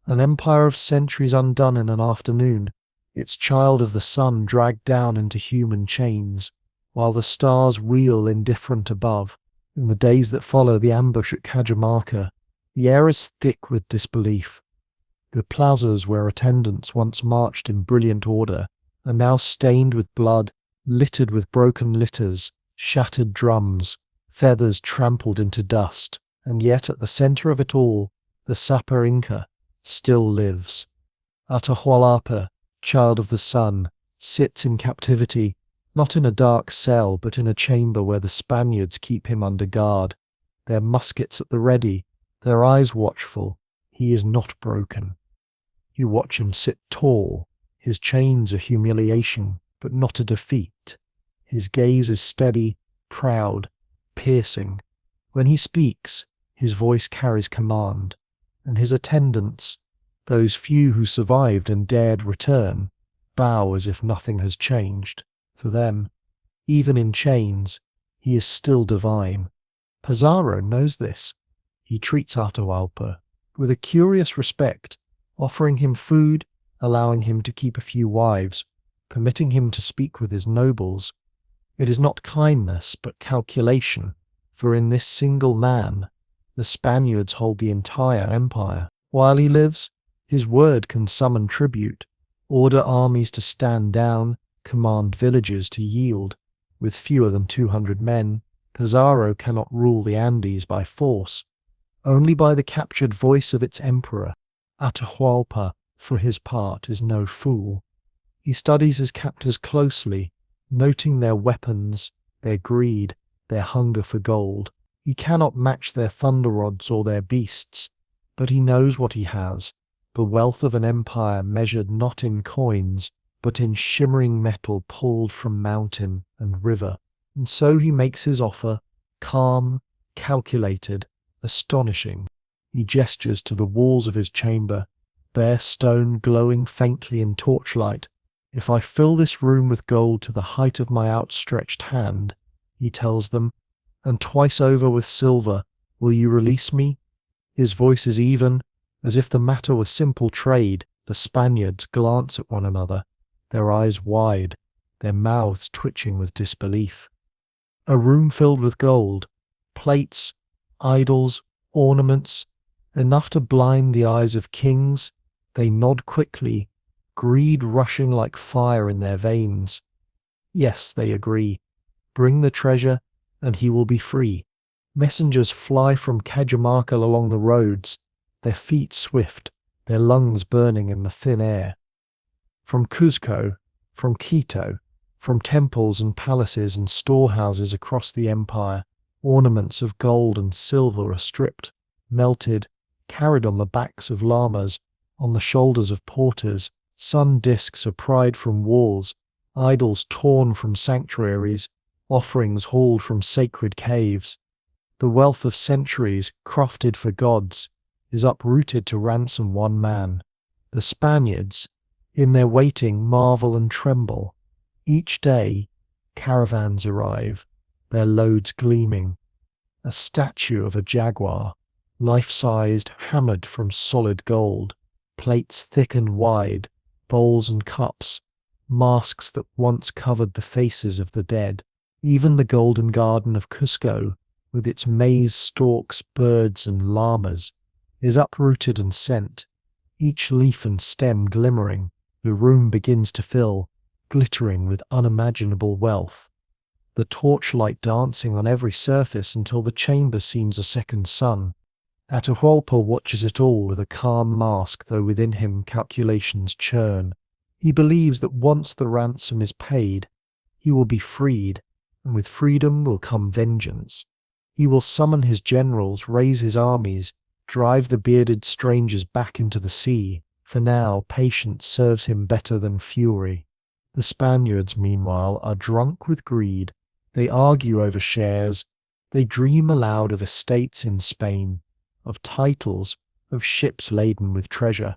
S1: An empire of centuries undone in an afternoon, its child of the sun dragged down into human chains, while the stars wheel indifferent above. In the days that follow the ambush at Cajamarca, the air is thick with disbelief. The plazas where attendants once marched in brilliant order are now stained with blood, littered with broken litters, shattered drums, feathers trampled into dust. And yet at the center of it all, the Sapa Inca still lives. Atahualpa, child of the sun, sits in captivity, not in a dark cell, but in a chamber where the Spaniards keep him under guard, their muskets at the ready, their eyes watchful. He is not broken. You watch him sit tall, his chains a humiliation, but not a defeat. His gaze is steady, proud, piercing. When he speaks, his voice carries command, and his attendants, those few who survived and dared return, bow as if nothing has changed. For them, even in chains, he is still divine. Pizarro knows this. He treats Atahualpa with a curious respect, offering him food, allowing him to keep a few wives, permitting him to speak with his nobles. It is not kindness, but calculation, for in this single man, the Spaniards hold the entire empire. While he lives, his word can summon tribute, order armies to stand down, command villages to yield. With fewer than 200 men, Pizarro cannot rule the Andes by force, only by the captured voice of its emperor. Atahualpa, for his part, is no fool. He studies his captors closely, noting their weapons, their greed, their hunger for gold. He cannot match their thunder rods or their beasts, but he knows what he has, the wealth of an empire measured not in coins, but in shimmering metal pulled from mountain and river. And so he makes his offer, calm, calculated, astonishing. He gestures to the walls of his chamber, bare stone glowing faintly in torchlight. If I fill this room with gold to the height of my outstretched hand, he tells them, and twice over with silver, will you release me? His voice is even, as if the matter were simple trade. The Spaniards glance at one another, their eyes wide, their mouths twitching with disbelief. A room filled with gold, plates, idols, ornaments, enough to blind the eyes of kings, They nod quickly, greed rushing like fire in their veins. Yes, they agree. Bring the treasure, and he will be free. Messengers fly from Cajamarca along the roads, their feet swift, their lungs burning in the thin air. From Cuzco, from Quito, from temples and palaces and storehouses across the empire, ornaments of gold and silver are stripped, melted, carried on the backs of llamas, on the shoulders of porters. Sun discs are pried from walls, idols torn from sanctuaries, offerings hauled from sacred caves. The wealth of centuries, crafted for gods, is uprooted to ransom one man. The Spaniards, in their waiting, marvel and tremble. Each day, caravans arrive, their loads gleaming. A statue of a jaguar, life-sized, hammered from solid gold, plates thick and wide, bowls and cups, masks that once covered the faces of the dead. Even the golden garden of Cusco, with its maize stalks, birds and llamas, is uprooted and sent, each leaf and stem glimmering. The room begins to fill, glittering with unimaginable wealth. The torchlight dancing on every surface until the chamber seems a second sun. Atahualpa watches it all with a calm mask, though within him calculations churn. He believes that once the ransom is paid, he will be freed, and with freedom will come vengeance. He will summon his generals, raise his armies, drive the bearded strangers back into the sea. For now, patience serves him better than fury. The Spaniards, meanwhile, are drunk with greed. They argue over shares. They dream aloud of estates in Spain, of titles, of ships laden with treasure.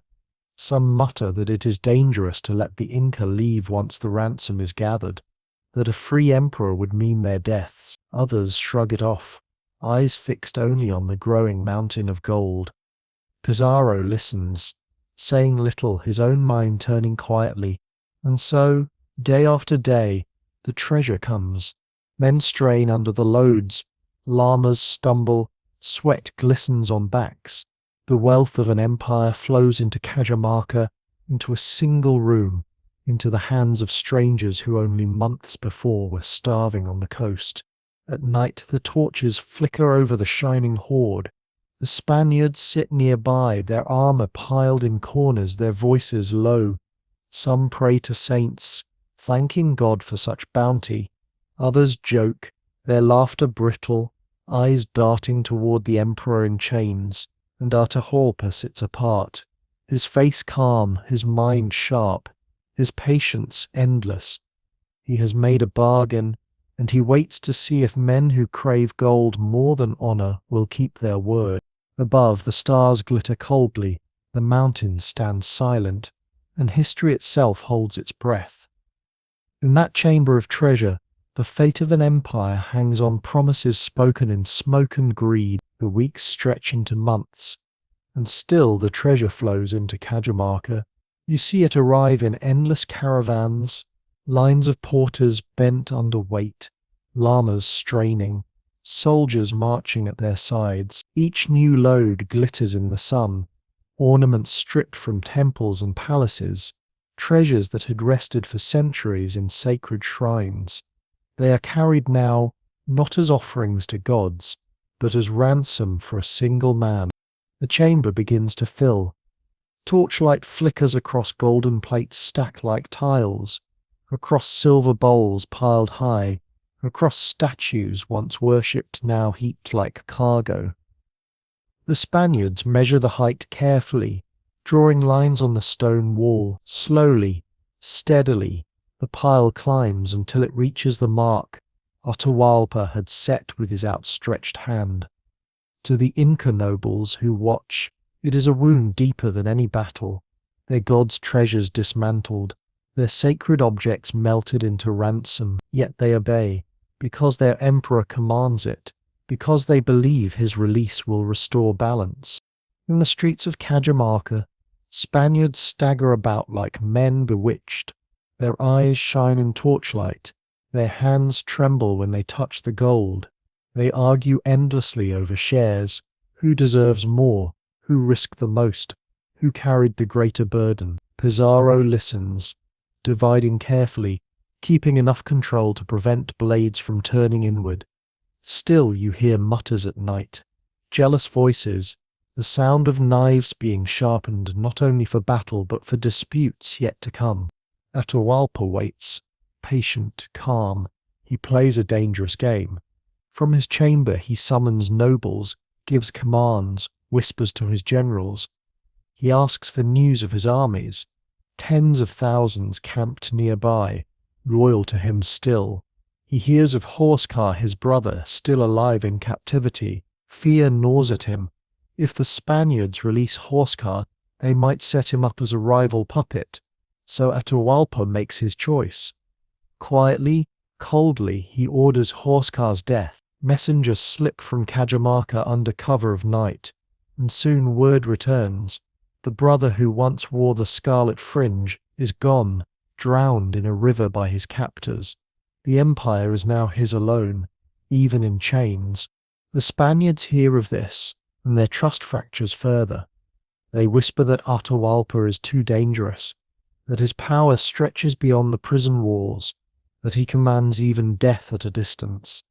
S1: Some mutter that it is dangerous to let the Inca leave once the ransom is gathered, that a free emperor would mean their deaths. Others shrug it off, eyes fixed only on the growing mountain of gold. Pizarro listens, saying little, his own mind turning quietly. And so, day after day, the treasure comes. Men strain under the loads, llamas stumble, sweat glistens on backs. The wealth of an empire flows into Cajamarca, into a single room, into the hands of strangers who only months before were starving on the coast. At night the torches flicker over the shining hoard. The Spaniards sit nearby, their armor piled in corners, their voices low. Some pray to saints, thanking God for such bounty. Others joke, their laughter brittle, eyes darting toward the emperor in chains. And Atahualpa sits apart, his face calm, his mind sharp, his patience endless. He has made a bargain, and he waits to see if men who crave gold more than honor will keep their word. Above, the stars glitter coldly, the mountains stand silent, and history itself holds its breath. In that chamber of treasure, the fate of an empire hangs on promises spoken in smoke and greed. The weeks stretch into months, and still the treasure flows into Cajamarca. You see it arrive in endless caravans, lines of porters bent under weight, llamas straining, soldiers marching at their sides. Each new load glitters in the sun, ornaments stripped from temples and palaces, treasures that had rested for centuries in sacred shrines. They are carried now not as offerings to gods, but as ransom for a single man. The chamber begins to fill. Torchlight flickers across golden plates stacked like tiles, across silver bowls piled high, across statues once worshipped now heaped like cargo. The Spaniards measure the height carefully, drawing lines on the stone wall. Slowly, steadily, the pile climbs until it reaches the mark Atahualpa had set with his outstretched hand. To the Inca nobles who watch, it is a wound deeper than any battle, their gods' treasures dismantled, their sacred objects melted into ransom. Yet they obey, because their emperor commands it, because they believe his release will restore balance. In the streets of Cajamarca, Spaniards stagger about like men bewitched. Their eyes shine in torchlight, their hands tremble when they touch the gold. They argue endlessly over shares, who deserves more, who risked the most, Who carried the greater burden? Pizarro listens, dividing carefully, keeping enough control to prevent blades from turning inward. Still you hear mutters at night, jealous voices, the sound of knives being sharpened not only for battle but for disputes yet to come. Atahualpa waits, patient, calm. He plays a dangerous game. From his chamber he summons nobles, gives commands, whispers to his generals. He asks for news of his armies. Tens of thousands camped nearby, loyal to him still. He hears of Horsecar, his brother, still alive in captivity. Fear gnaws at him. If the Spaniards release Horsecar, they might set him up as a rival puppet. So Atahualpa makes his choice. Quietly, coldly, he orders Horsecar's death. Messengers slip from Cajamarca under cover of night, and soon word returns. The brother who once wore the scarlet fringe is gone, drowned in a river by his captors. The empire is now his alone, even in chains. The Spaniards hear of this, and their trust fractures further. They whisper that Atahualpa is too dangerous, that his power stretches beyond the prison walls, that he commands even death at a distance.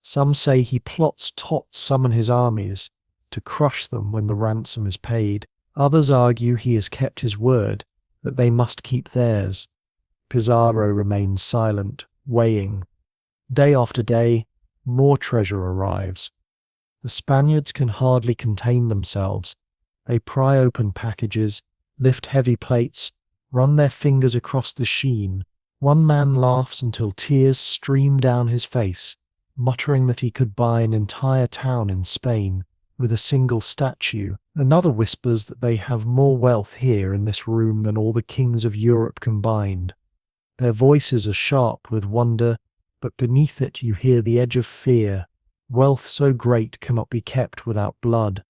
S1: Some say he plots to summon his armies, to crush them when the ransom is paid. Others argue he has kept his word, that they must keep theirs. Pizarro remains silent, weighing. Day after day, more treasure arrives. The Spaniards can hardly contain themselves. They pry open packages, lift heavy plates, run their fingers across the sheen. One man laughs until tears stream down his face, muttering that he could buy an entire town in Spain with a single statue. Another whispers that they have more wealth here in this room than all the kings of Europe combined. Their voices are sharp with wonder, but beneath it you hear the edge of fear. Wealth so great cannot be kept without blood.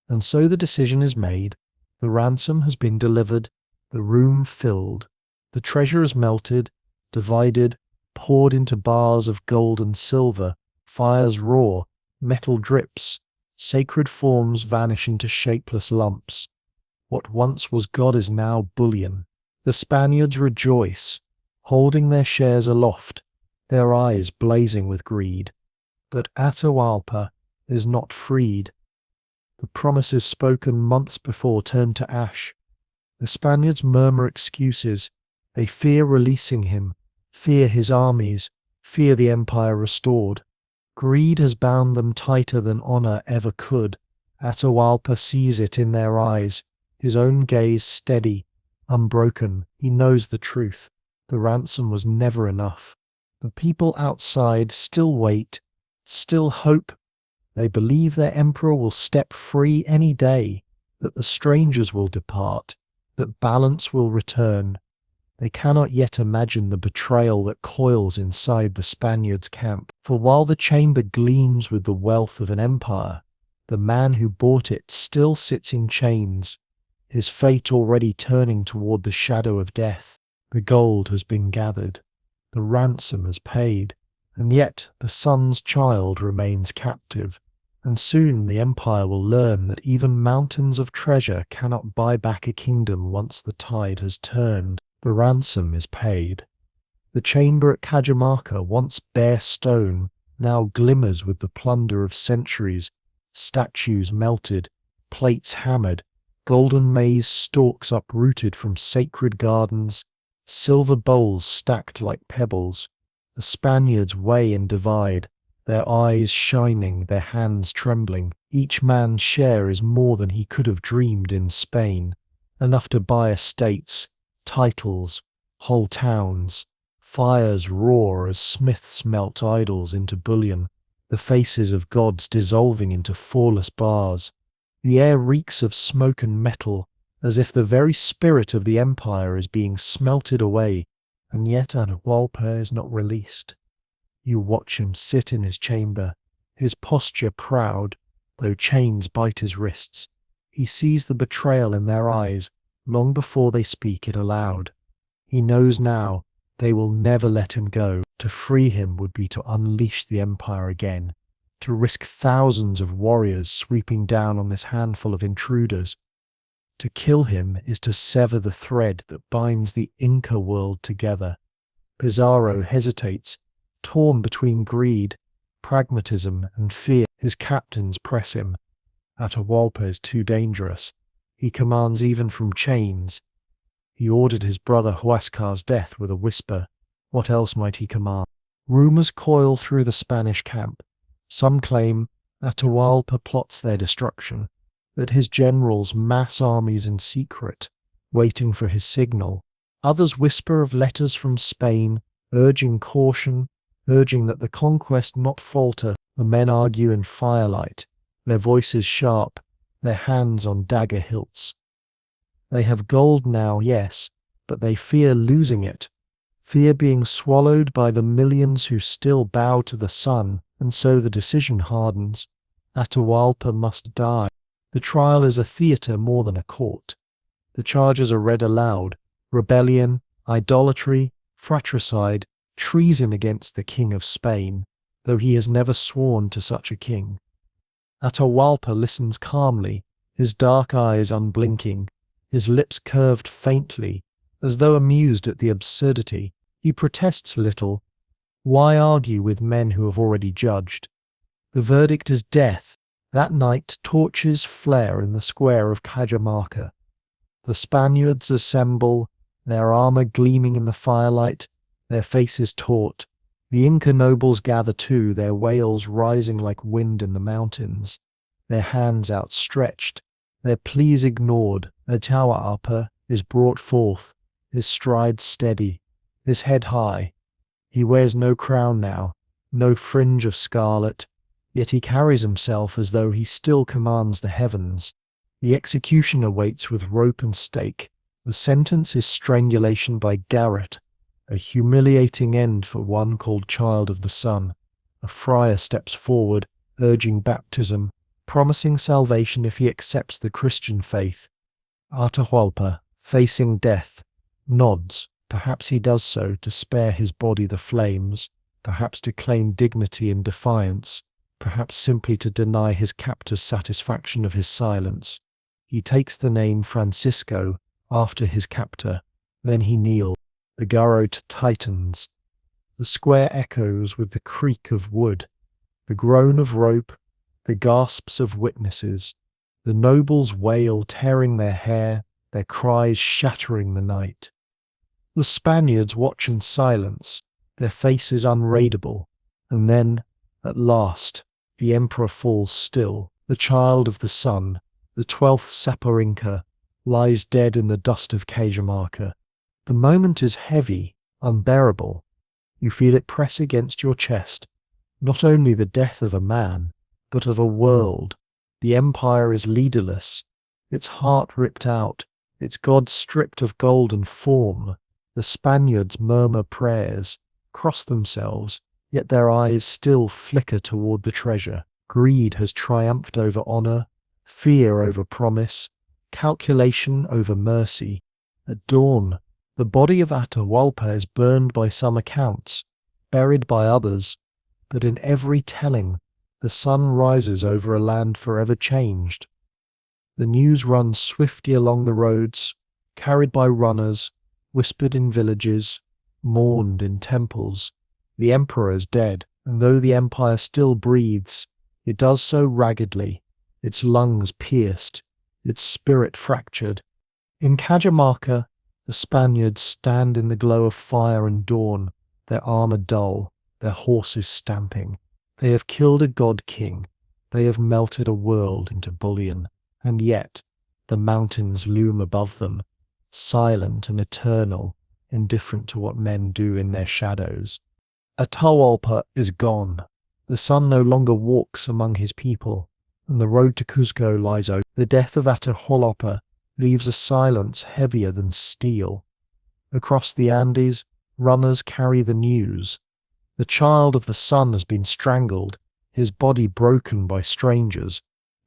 S1: And so the decision is made. The ransom has been delivered, the room filled. The treasure is melted, divided, poured into bars of gold and silver. Fires roar, metal drips, sacred forms vanish into shapeless lumps. What once was God is now bullion. The Spaniards rejoice, holding their shares aloft, their eyes blazing with greed. But Atahualpa is not freed. The promises spoken months before turn to ash. The Spaniards murmur excuses. They fear releasing him, fear his armies, fear the empire restored. Greed has bound them tighter than honor ever could. Atahualpa sees it in their eyes, his own gaze steady, unbroken. He knows the truth. The ransom was never enough. The people outside still wait, still hope. They believe their emperor will step free any day, that the strangers will depart, that balance will return. They cannot yet imagine the betrayal that coils inside the Spaniards' camp. For while the chamber gleams with the wealth of an empire, the man who bought it still sits in chains, his fate already turning toward the shadow of death. The gold has been gathered, the ransom is paid, and yet the son's child remains captive. And soon the empire will learn that even mountains of treasure cannot buy back a kingdom once the tide has turned. The ransom is paid. The chamber at Cajamarca, once bare stone, now glimmers with the plunder of centuries. Statues melted, plates hammered, golden maize stalks uprooted from sacred gardens, silver bowls stacked like pebbles. The Spaniards weigh and divide, their eyes shining, their hands trembling. Each man's share is more than he could have dreamed in Spain, enough to buy estates, titles, whole towns. Fires roar as smiths melt idols into bullion, the faces of gods dissolving into formless bars. The air reeks of smoke and metal, as if the very spirit of the empire is being smelted away, and yet Atahualpa is not released. You watch him sit in his chamber, his posture proud, though chains bite his wrists. He sees the betrayal in their eyes, long before they speak it aloud. He knows now they will never let him go. To free him would be to unleash the empire again, to risk thousands of warriors sweeping down on this handful of intruders. To kill him is to sever the thread that binds the Inca world together. Pizarro hesitates, torn between greed, pragmatism, and fear. His captains press him. Atahualpa is too dangerous. He commands even from chains. He ordered his brother Huascar's death with a whisper. What else might he command? Rumors coil through the Spanish camp. Some claim Atahualpa plots their destruction, that his generals mass armies in secret, waiting for his signal. Others whisper of letters from Spain, urging caution, urging that the conquest not falter. The men argue in firelight, their voices sharp, their hands on dagger hilts. They have gold now, yes, but they fear losing it, fear being swallowed by the millions who still bow to the sun, and so the decision hardens. Atahualpa must die. The trial is a theatre more than a court. The charges are read aloud: rebellion, idolatry, fratricide, treason against the King of Spain, though he has never sworn to such a king. Atahualpa listens calmly, his dark eyes unblinking, his lips curved faintly, as though amused at the absurdity. He protests little. Why argue with men who have already judged? The verdict is death. That night, torches flare in the square of Cajamarca. The Spaniards assemble, their armor gleaming in the firelight, their faces taut. The Inca nobles gather too, their wails rising like wind in the mountains, their hands outstretched, their pleas ignored. Atahualpa is brought forth, his stride steady, his head high. He wears no crown now, no fringe of scarlet, yet he carries himself as though he still commands the heavens. The executioner waits with rope and stake. The sentence is strangulation by garrote, a humiliating end for one called Child of the Sun. A friar steps forward, urging baptism, promising salvation if he accepts the Christian faith. Atahualpa, facing death, nods. Perhaps he does so to spare his body the flames, perhaps to claim dignity in defiance, perhaps simply to deny his captors satisfaction of his silence. He takes the name Francisco after his captor. Then he kneels. The garrote tightens. The square echoes with the creak of wood, the groan of rope, the gasps of witnesses. The nobles wail, tearing their hair, their cries shattering the night. The Spaniards watch in silence, their faces unreadable, and then, at last, the emperor falls still. The Child of the Sun, the 12th Sapper Inca, lies dead in the dust of Cajamarca. The moment is heavy, unbearable. You feel it press against your chest. Not only the death of a man, but of a world. The empire is leaderless, its heart ripped out, its gods stripped of golden form. The Spaniards murmur prayers, cross themselves, yet their eyes still flicker toward the treasure. Greed has triumphed over honor, fear over promise, calculation over mercy. At dawn, the body of Atahualpa is burned by some accounts, buried by others, but in every telling, the sun rises over a land forever changed. The news runs swiftly along the roads, carried by runners, whispered in villages, mourned in temples. The emperor is dead, and though the empire still breathes, it does so raggedly, its lungs pierced, its spirit fractured. In Cajamarca, the Spaniards stand in the glow of fire and dawn, their armor dull, their horses stamping. They have killed a god-king, they have melted a world into bullion, and yet the mountains loom above them, silent and eternal, indifferent to what men do in their shadows. Atahualpa is gone. The sun no longer walks among his people, and the road to Cuzco lies open. The death of Atahualpa leaves a silence heavier than steel. Across the Andes, runners carry the news. The Child of the Sun has been strangled, his body broken by strangers.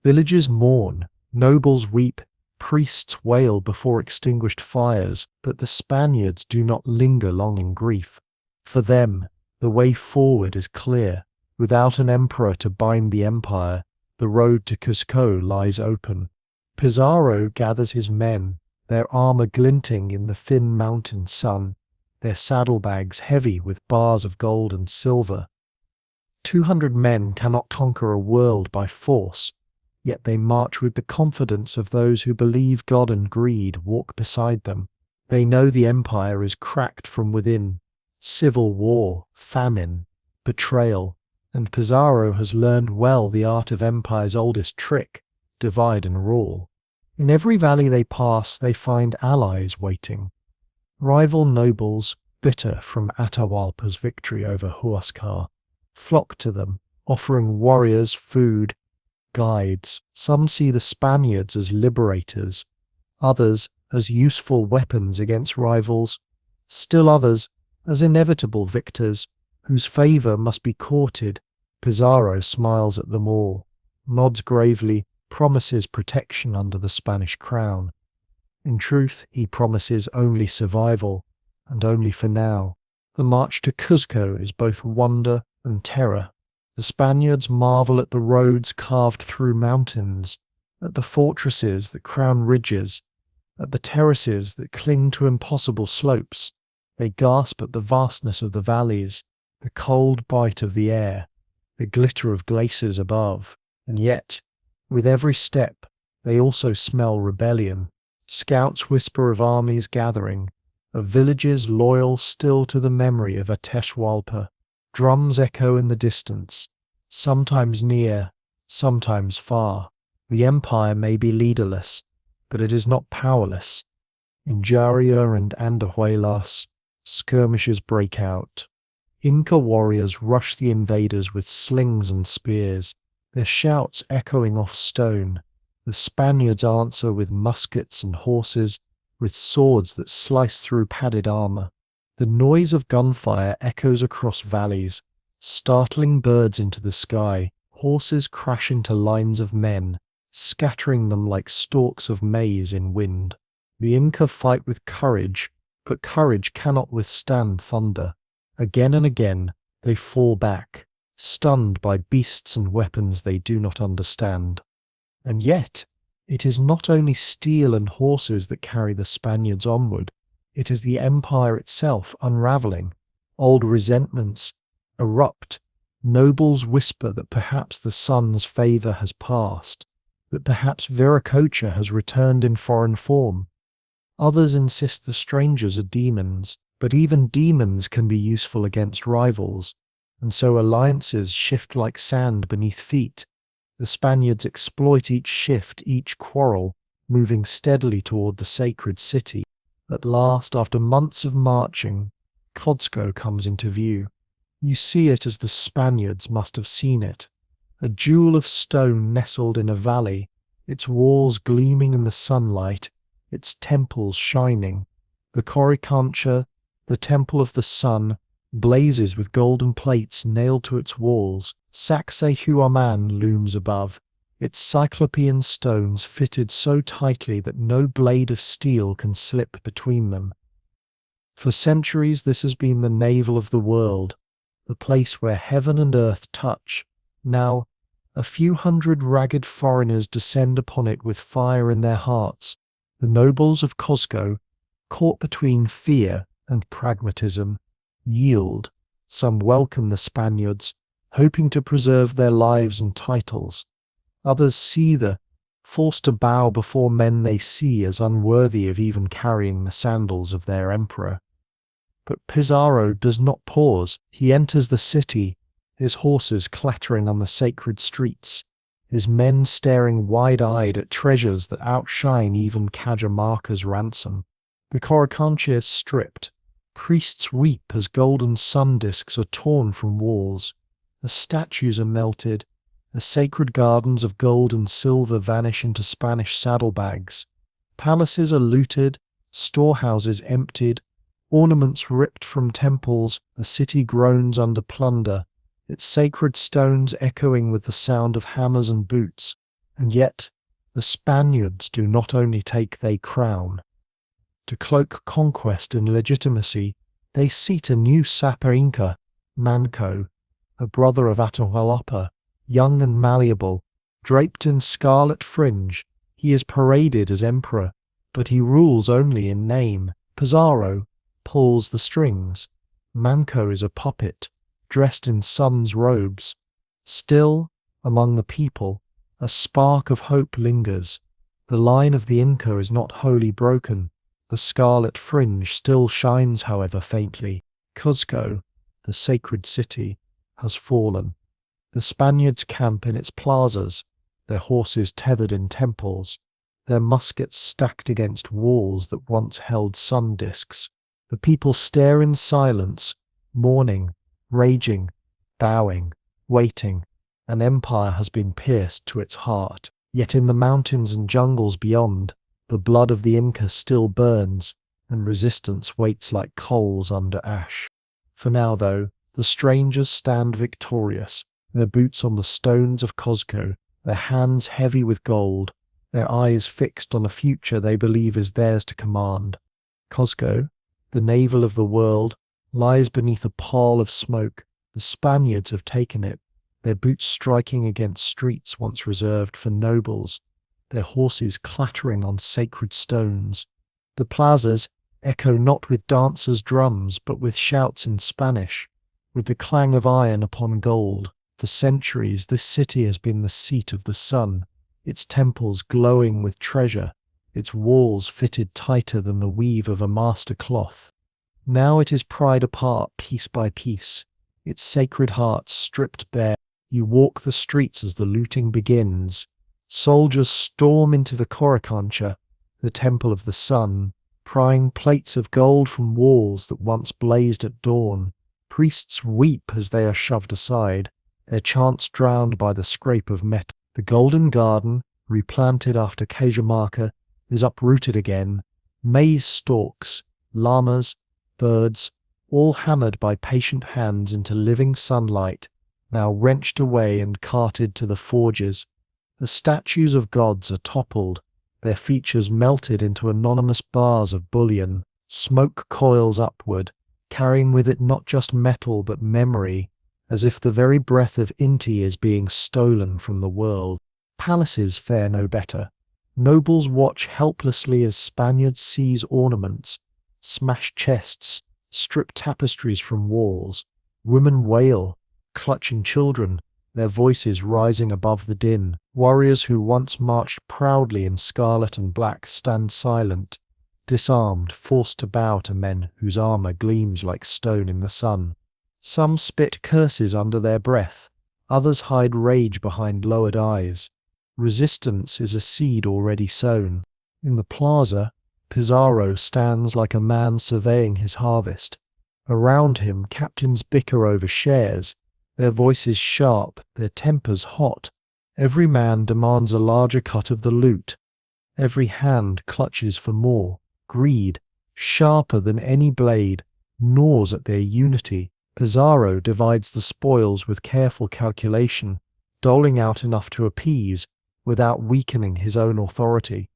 S1: Villages mourn, nobles weep, priests wail before extinguished fires, but the Spaniards do not linger long in grief. For them, the way forward is clear. Without an emperor to bind the empire, the road to Cuzco lies open. Pizarro gathers his men, their armor glinting in the thin mountain sun, their saddlebags heavy with bars of gold and silver. 200 men cannot conquer a world by force, yet they march with the confidence of those who believe God and greed walk beside them. They know the empire is cracked from within. Civil war, famine, betrayal, and Pizarro has learned well the art of empire's oldest trick, divide and rule. In every valley they pass, they find allies waiting. Rival nobles, bitter from Atahualpa's victory over Huascar, flock to them, offering warriors food, guides. Some see the Spaniards as liberators, others as useful weapons against rivals, still others as inevitable victors whose favor must be courted. Pizarro smiles at them all, nods gravely, promises protection under the Spanish crown. In truth, he promises only survival, and only for now. The march to Cuzco is both wonder and terror. The Spaniards marvel at the roads carved through mountains, at the fortresses that crown ridges, at the terraces that cling to impossible slopes. They gasp at the vastness of the valleys, the cold bite of the air, the glitter of glaciers above, and yet, with every step, they also smell rebellion. Scouts whisper of armies gathering, of villages loyal still to the memory of Atahualpa. Drums echo in the distance, sometimes near, sometimes far. The empire may be leaderless, but it is not powerless. In Jaria and Andahuaylas, skirmishes break out. Inca warriors rush the invaders with slings and spears, their shouts echoing off stone. The Spaniards answer with muskets and horses, with swords that slice through padded armor. The noise of gunfire echoes across valleys, startling birds into the sky. Horses crash into lines of men, scattering them like stalks of maize in wind. The Inca fight with courage, but courage cannot withstand thunder. Again and again, they fall back, stunned by beasts and weapons they do not understand. And yet, it is not only steel and horses that carry the Spaniards onward, it is the empire itself unraveling. Old resentments erupt, nobles whisper that perhaps the sun's favor has passed, that perhaps Viracocha has returned in foreign form. Others insist the strangers are demons, but even demons can be useful against rivals, and so alliances shift like sand beneath feet. The Spaniards exploit each shift, each quarrel, moving steadily toward the sacred city. At last, after months of marching, Cuzco comes into view. You see it as the Spaniards must have seen it. A jewel of stone nestled in a valley, its walls gleaming in the sunlight, its temples shining. The Coricancha, the temple of the sun, blazes with golden plates nailed to its walls. Sacsayhuaman looms above, its cyclopean stones fitted so tightly that no blade of steel can slip between them. For centuries this has been the navel of the world, the place where heaven and earth touch. Now, a few hundred ragged foreigners descend upon it with fire in their hearts. The nobles of Cuzco, caught between fear and pragmatism, yield. Some welcome the Spaniards, hoping to preserve their lives and titles. Others seethe, forced to bow before men they see as unworthy of even carrying the sandals of their emperor. But Pizarro does not pause. He enters the city, his horses clattering on the sacred streets, his men staring wide-eyed at treasures that outshine even Cajamarca's ransom. The Coricancha is stripped. Priests weep as golden sun discs are torn from walls. The statues are melted. The sacred gardens of gold and silver vanish into Spanish saddlebags. Palaces are looted, storehouses emptied, ornaments ripped from temples. The city groans under plunder, its sacred stones echoing with the sound of hammers and boots. And yet, the Spaniards do not only take their crown. To cloak conquest and legitimacy, they seat a new Sapa Inca, Manco, a brother of Atahualpa, young and malleable, draped in scarlet fringe. He is paraded as emperor, but he rules only in name. Pizarro pulls the strings. Manco is a puppet, dressed in sun's robes. Still, among the people, a spark of hope lingers. The line of the Inca is not wholly broken. The scarlet fringe still shines, however, faintly. Cuzco, the sacred city, has fallen. The Spaniards camp in its plazas, their horses tethered in temples, their muskets stacked against walls that once held sun discs. The people stare in silence, mourning, raging, bowing, waiting. An empire has been pierced to its heart. Yet in the mountains and jungles beyond, the blood of the Inca still burns, and resistance waits like coals under ash. For now, though, the strangers stand victorious, their boots on the stones of Cuzco, their hands heavy with gold, their eyes fixed on a future they believe is theirs to command. Cuzco, the navel of the world, lies beneath a pall of smoke. The Spaniards have taken it, their boots striking against streets once reserved for nobles, their horses clattering on sacred stones. The plazas echo not with dancers' drums, but with shouts in Spanish, with the clang of iron upon gold. For centuries this city has been the seat of the sun, its temples glowing with treasure, its walls fitted tighter than the weave of a master cloth. Now it is pried apart piece by piece, its sacred hearts stripped bare. You walk the streets as the looting begins. Soldiers storm into the Coricancha, the temple of the sun, prying plates of gold from walls that once blazed at dawn. Priests weep as they are shoved aside, their chants drowned by the scrape of metal. The golden garden, replanted after Cajamarca, is uprooted again. Maize stalks, llamas, birds, all hammered by patient hands into living sunlight, now wrenched away and carted to the forges. The statues of gods are toppled, their features melted into anonymous bars of bullion. Smoke coils upward, carrying with it not just metal but memory, as if the very breath of Inti is being stolen from the world. Palaces fare no better. Nobles watch helplessly as Spaniards seize ornaments, smash chests, strip tapestries from walls. Women wail, clutching children, their voices rising above the din. Warriors who once marched proudly in scarlet and black stand silent, disarmed, forced to bow to men whose armor gleams like stone in the sun. Some spit curses under their breath, others hide rage behind lowered eyes. Resistance is a seed already sown. In the plaza, Pizarro stands like a man surveying his harvest. Around him, captains bicker over shares, their voices sharp, their tempers hot. Every man demands a larger cut of the loot. Every hand clutches for more. Greed, sharper than any blade, gnaws at their unity. Pizarro divides the spoils with careful calculation, doling out enough to appease, without weakening his own authority.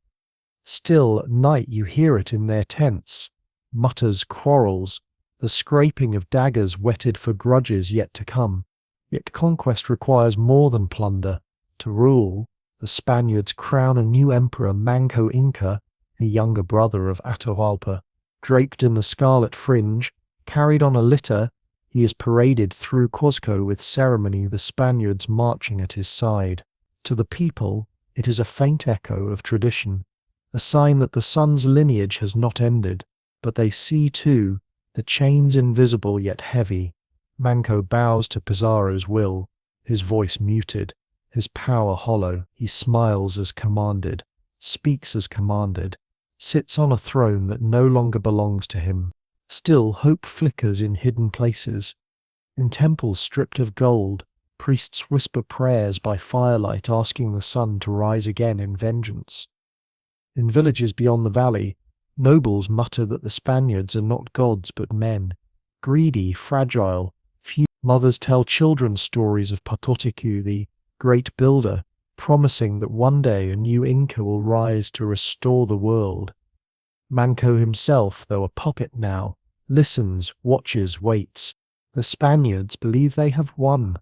S1: Still, at night you hear it in their tents. Mutters, quarrels, the scraping of daggers whetted for grudges yet to come. Yet conquest requires more than plunder. To rule, the Spaniards crown a new emperor, Manco Inca, a younger brother of Atahualpa. Draped in the scarlet fringe, carried on a litter, he is paraded through Cuzco with ceremony, the Spaniards marching at his side. To the people, it is a faint echo of tradition, a sign that the sun's lineage has not ended. But they see, too, the chains invisible yet heavy. Manco bows to Pizarro's will, his voice muted, his power hollow. He smiles as commanded, speaks as commanded, sits on a throne that no longer belongs to him. Still, hope flickers in hidden places. In temples stripped of gold, priests whisper prayers by firelight, asking the sun to rise again in vengeance. In villages beyond the valley, nobles mutter that the Spaniards are not gods but men, greedy, fragile. Few mothers tell children stories of Patoticu, the great builder, promising that one day a new Inca will rise to restore the world. Manco himself, though a puppet now, listens, watches, waits. The Spaniards believe they have won.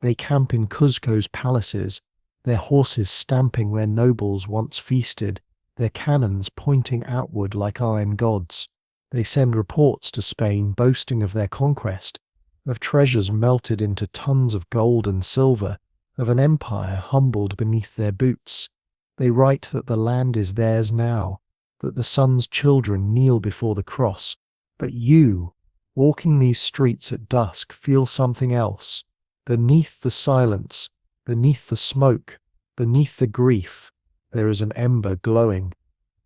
S1: They camp in Cuzco's palaces, their horses stamping where nobles once feasted, their cannons pointing outward like iron gods. They send reports to Spain boasting of their conquest, of treasures melted into tons of gold and silver, of an empire humbled beneath their boots. They write that the land is theirs now, that the sun's children kneel before the cross. But you, walking these streets at dusk, feel something else. Beneath the silence, beneath the smoke, beneath the grief, there is an ember glowing.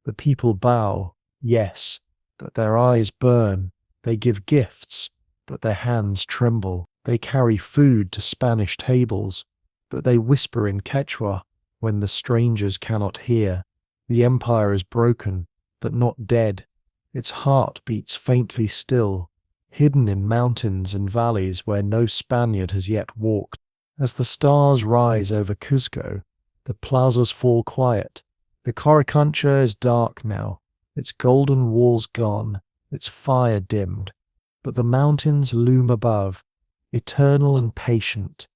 S1: The people bow, yes, but their eyes burn. They give gifts, but their hands tremble. They carry food to Spanish tables, but they whisper in Quechua when the strangers cannot hear. The empire is broken, but not dead. Its heart beats faintly still, hidden in mountains and valleys where no Spaniard has yet walked. As the stars rise over Cuzco, the plazas fall quiet. The Coricancha is dark now, its golden walls gone, its fire dimmed. But the mountains loom above, eternal and patient.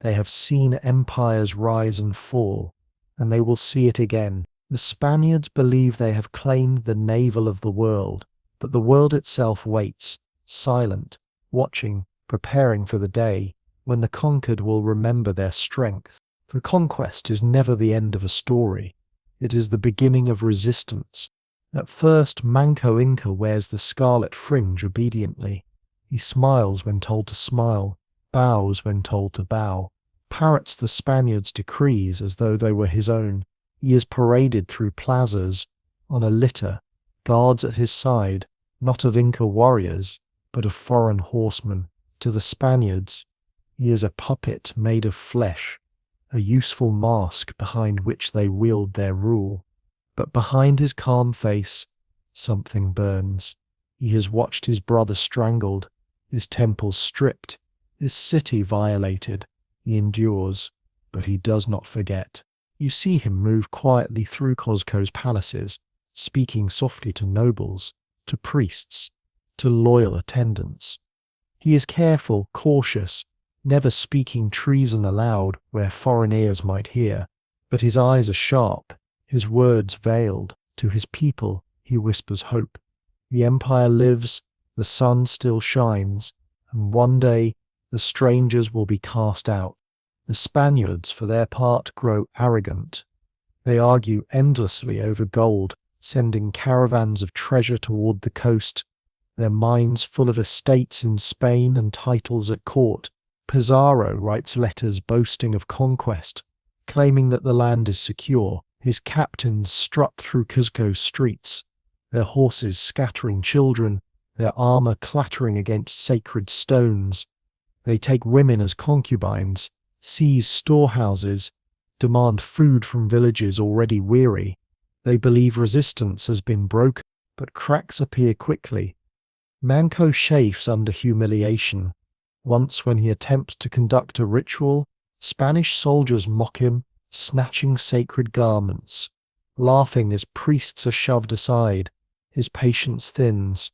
S1: They have seen empires rise and fall, and they will see it again. The Spaniards believe they have claimed the navel of the world, but the world itself waits, silent, watching, preparing for the day when the conquered will remember their strength. For conquest is never the end of a story. It is the beginning of resistance. At first, Manco Inca wears the scarlet fringe obediently. He smiles when told to smile, bows when told to bow, parrots the Spaniards' decrees as though they were his own. He is paraded through plazas, on a litter, guards at his side, not of Inca warriors, but of foreign horsemen. To the Spaniards, he is a puppet made of flesh, a useful mask behind which they wield their rule. But behind his calm face, something burns. He has watched his brother strangled, his temples stripped, his city violated. He endures, but he does not forget. You see him move quietly through Cuzco's palaces, speaking softly to nobles, to priests, to loyal attendants. He is careful, cautious, never speaking treason aloud where foreign ears might hear. But his eyes are sharp, his words veiled. To his people he whispers hope. The empire lives, the sun still shines, and one day the strangers will be cast out. The Spaniards, for their part, grow arrogant. They argue endlessly over gold, sending caravans of treasure toward the coast, their minds full of estates in Spain and titles at court. Pizarro writes letters boasting of conquest, claiming that the land is secure. His captains strut through Cuzco's streets, their horses scattering children, their armor clattering against sacred stones. They take women as concubines, seize storehouses, demand food from villages already weary. They believe resistance has been broken, but cracks appear quickly. Manco chafes under humiliation. Once when he attempts to conduct a ritual, Spanish soldiers mock him, snatching sacred garments. Laughing as priests are shoved aside, his patience thins.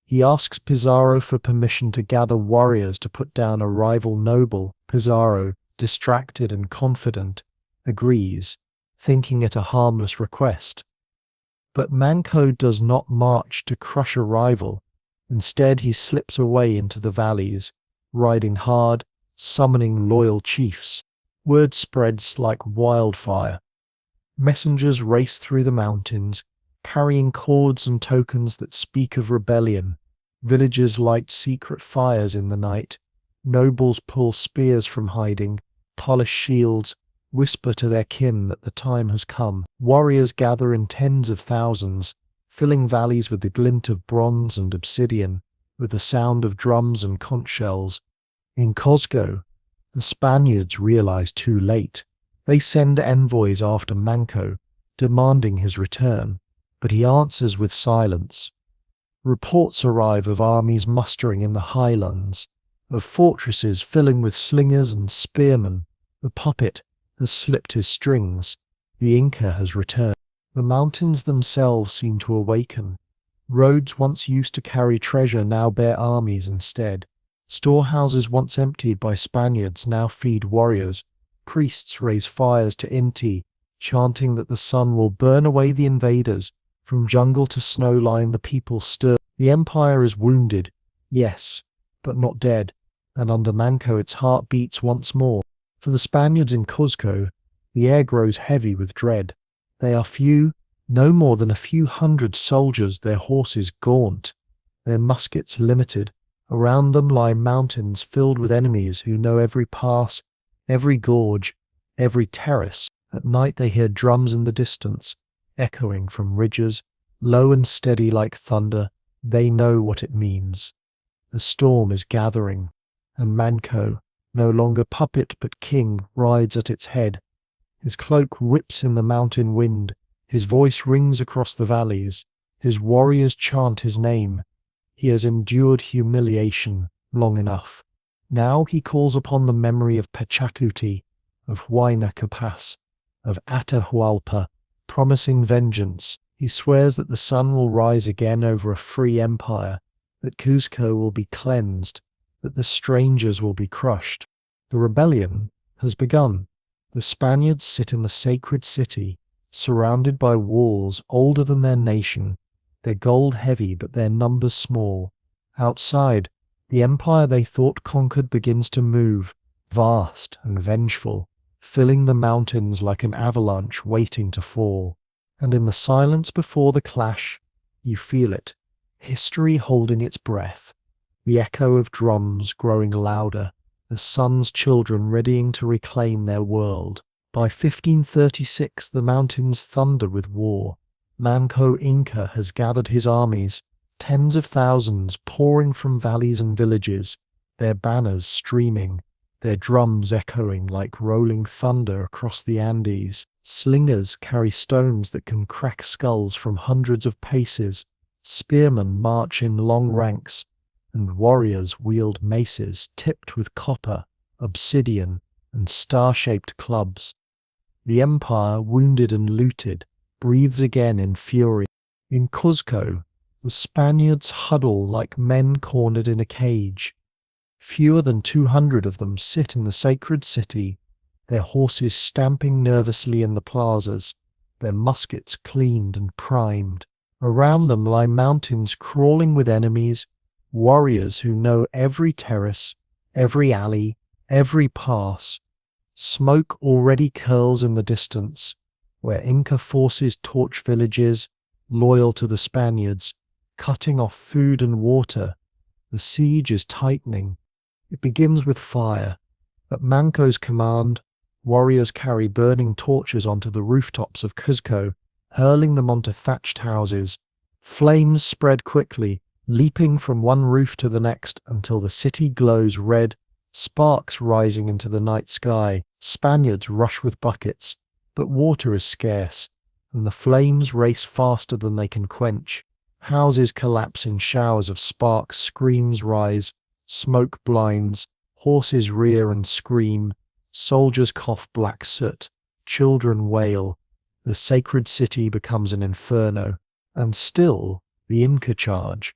S1: He asks Pizarro for permission to gather warriors to put down a rival noble. Pizarro, distracted and confident, agrees, thinking it a harmless request. But Manco does not march to crush a rival. Instead, he slips away into the valleys, riding hard, summoning loyal chiefs. Word spreads like wildfire. Messengers race through the mountains, carrying cords and tokens that speak of rebellion. Villagers light secret fires in the night. Nobles pull spears from hiding, polish shields, whisper to their kin that the time has come. Warriors gather in tens of thousands, filling valleys with the glint of bronze and obsidian, with the sound of drums and conch shells. In Cuzco, the Spaniards realize too late. They send envoys after Manco, demanding his return, but he answers with silence. Reports arrive of armies mustering in the highlands, of fortresses filling with slingers and spearmen. The puppet has slipped his strings. The Inca has returned. The mountains themselves seem to awaken. Roads once used to carry treasure now bear armies instead. Storehouses once emptied by Spaniards now feed warriors. priests raise fires to Inti, chanting that the sun will burn away the invaders. From jungle to snow line the people stir. The empire is wounded, yes, but not dead, and under Manco its heart beats once more. For the Spaniards in Cuzco, the air grows heavy with dread. They are few, no more than a few hundred soldiers, their horses gaunt, their muskets limited. Around them lie mountains filled with enemies who know every pass, every gorge, every terrace. At night they hear drums in the distance, echoing from ridges, low and steady like thunder. They know what it means. The storm is gathering, and Manco, no longer puppet but king, rides at its head. His cloak whips in the mountain wind, his voice rings across the valleys, his warriors chant his name. He has endured humiliation long enough. Now he calls upon the memory of Pachacuti, of Huayna Capac, of Atahualpa, promising vengeance. He swears that the sun will rise again over a free empire, that Cuzco will be cleansed, that the strangers will be crushed. The rebellion has begun. The Spaniards sit in the sacred city, surrounded by walls older than their nation, their gold heavy but their numbers small. Outside, the empire they thought conquered begins to move, vast and vengeful, filling the mountains like an avalanche waiting to fall. And in the silence before the clash, you feel it, history holding its breath, the echo of drums growing louder, the sun's children readying to reclaim their world. By 1536 the mountains thunder with war. Manco Inca has gathered his armies, tens of thousands pouring from valleys and villages, their banners streaming, their drums echoing like rolling thunder across the Andes. Slingers carry stones that can crack skulls from hundreds of paces. Spearmen march in long ranks, and warriors wield maces tipped with copper, obsidian, and star-shaped clubs. The empire, wounded and looted, breathes again in fury. In Cuzco, the Spaniards huddle like men cornered in a cage. Fewer than 200 of them sit in the sacred city, their horses stamping nervously in the plazas, their muskets cleaned and primed. Around them lie mountains crawling with enemies, warriors who know every terrace, every alley, every pass. Smoke already curls in the distance, where Inca forces torch villages, loyal to the Spaniards, cutting off food and water. The siege is tightening. It begins with fire. At Manco's command, warriors carry burning torches onto the rooftops of Cuzco, hurling them onto thatched houses. Flames spread quickly, leaping from one roof to the next until the city glows red, sparks rising into the night sky. Spaniards rush with buckets, but water is scarce, and the flames race faster than they can quench. Houses collapse in showers of sparks, screams rise, smoke blinds, horses rear and scream, soldiers cough black soot, children wail. The sacred city becomes an inferno, and still the Inca charge.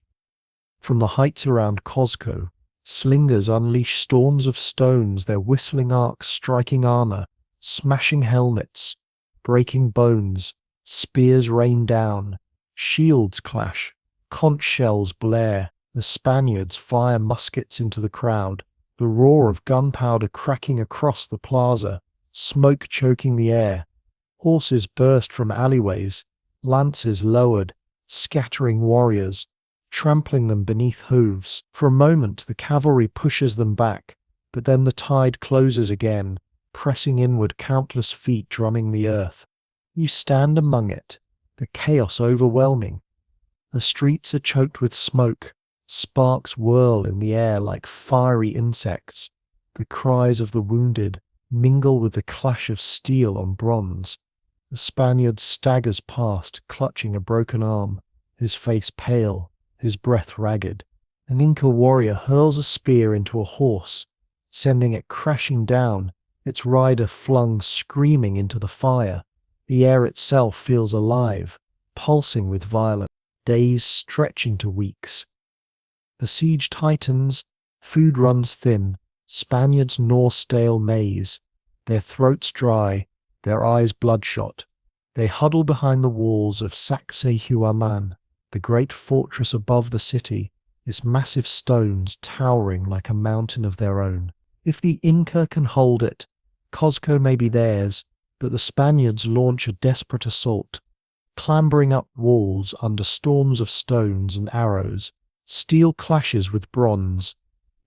S1: From the heights around Cuzco, slingers unleash storms of stones, their whistling arcs striking armor, smashing helmets, breaking bones. Spears rain down, shields clash, conch shells blare. The Spaniards fire muskets into the crowd, the roar of gunpowder cracking across the plaza, smoke choking the air. Horses burst from alleyways, lances lowered, scattering warriors, trampling them beneath hooves. For a moment the cavalry pushes them back, but then the tide closes again, pressing inward, countless feet drumming the earth. You stand among it, the chaos overwhelming. The streets are choked with smoke, sparks whirl in the air like fiery insects. The cries of the wounded mingle with the clash of steel on bronze. The Spaniard staggers past, clutching a broken arm, his face pale, his breath ragged. An Inca warrior hurls a spear into a horse, sending it crashing down, its rider flung screaming into the fire. The air itself feels alive, pulsing with violence, days stretch into weeks. The siege tightens, food runs thin, Spaniards gnaw stale maize. their throats dry, their eyes bloodshot. They huddle behind the walls of Sacsayhuaman, the great fortress above the city, its massive stones towering like a mountain of their own. If the Inca can hold it, Cuzco may be theirs, but the Spaniards launch a desperate assault, clambering up walls under storms of stones and arrows. Steel clashes with bronze.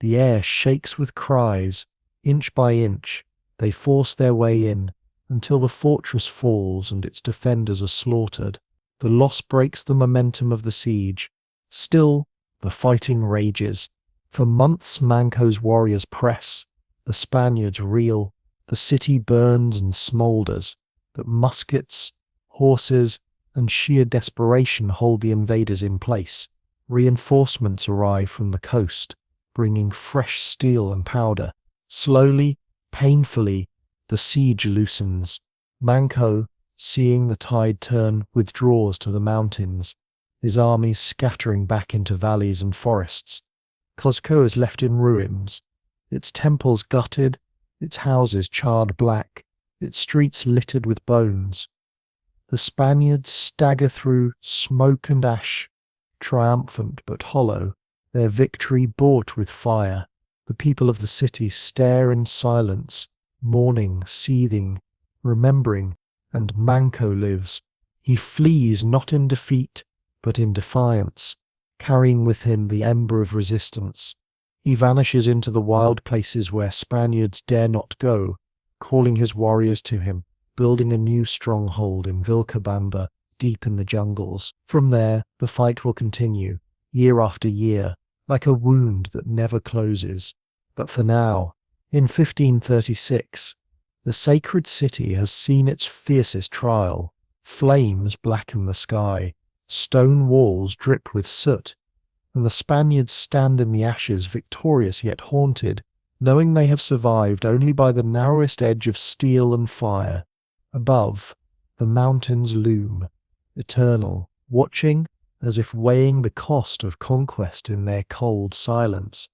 S1: The air shakes with cries. Inch by inch, they force their way in, until the fortress falls and its defenders are slaughtered. The loss breaks the momentum of the siege. Still, the fighting rages. For months Manco's warriors press. The Spaniards reel. The city burns and smoulders. But muskets, horses, and sheer desperation hold the invaders in place. Reinforcements arrive from the coast, bringing fresh steel and powder. Slowly, painfully, the siege loosens. Manco, seeing the tide turn, withdraws to the mountains, his armies scattering back into valleys and forests. Cuzco is left in ruins, its temples gutted, its houses charred black, its streets littered with bones. The Spaniards stagger through smoke and ash, triumphant but hollow, their victory bought with fire. The people of the city stare in silence, mourning, seething, remembering, and Manco lives. He flees not in defeat, but in defiance, carrying with him the ember of resistance. He vanishes into the wild places where Spaniards dare not go, calling his warriors to him, building a new stronghold in Vilcabamba, deep in the jungles. From there, the fight will continue, year after year, like a wound that never closes. But for now, in 1536, the sacred city has seen its fiercest trial. Flames blacken the sky, stone walls drip with soot, and the Spaniards stand in the ashes victorious yet haunted, knowing they have survived only by the narrowest edge of steel and fire. Above, the mountains loom, eternal, watching as if weighing the cost of conquest in their cold silence.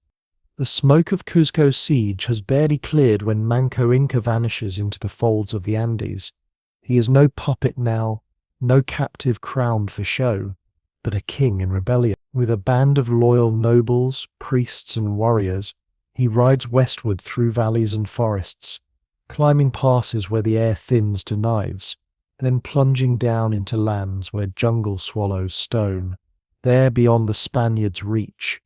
S1: The smoke of Cuzco's siege has barely cleared when Manco Inca vanishes into the folds of the Andes. He is no puppet now, no captive crowned for show, but a king in rebellion. With a band of loyal nobles, priests and warriors, he rides westward through valleys and forests, climbing passes where the air thins to knives, then plunging down into lands where jungle swallows stone. There beyond the Spaniards' reach,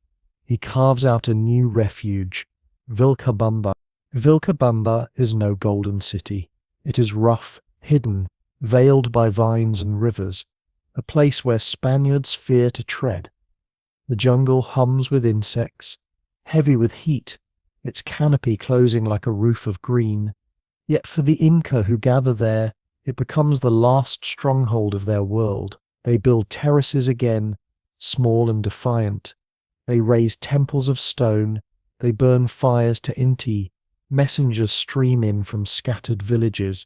S1: he carves out a new refuge, Vilcabamba. Vilcabamba is no golden city. It is rough, hidden, veiled by vines and rivers, a place where Spaniards fear to tread. The jungle hums with insects, heavy with heat, its canopy closing like a roof of green. Yet for the Inca who gather there, it becomes the last stronghold of their world. They build terraces again, small and defiant. They raise temples of stone, they burn fires to Inti. Messengers stream in from scattered villages,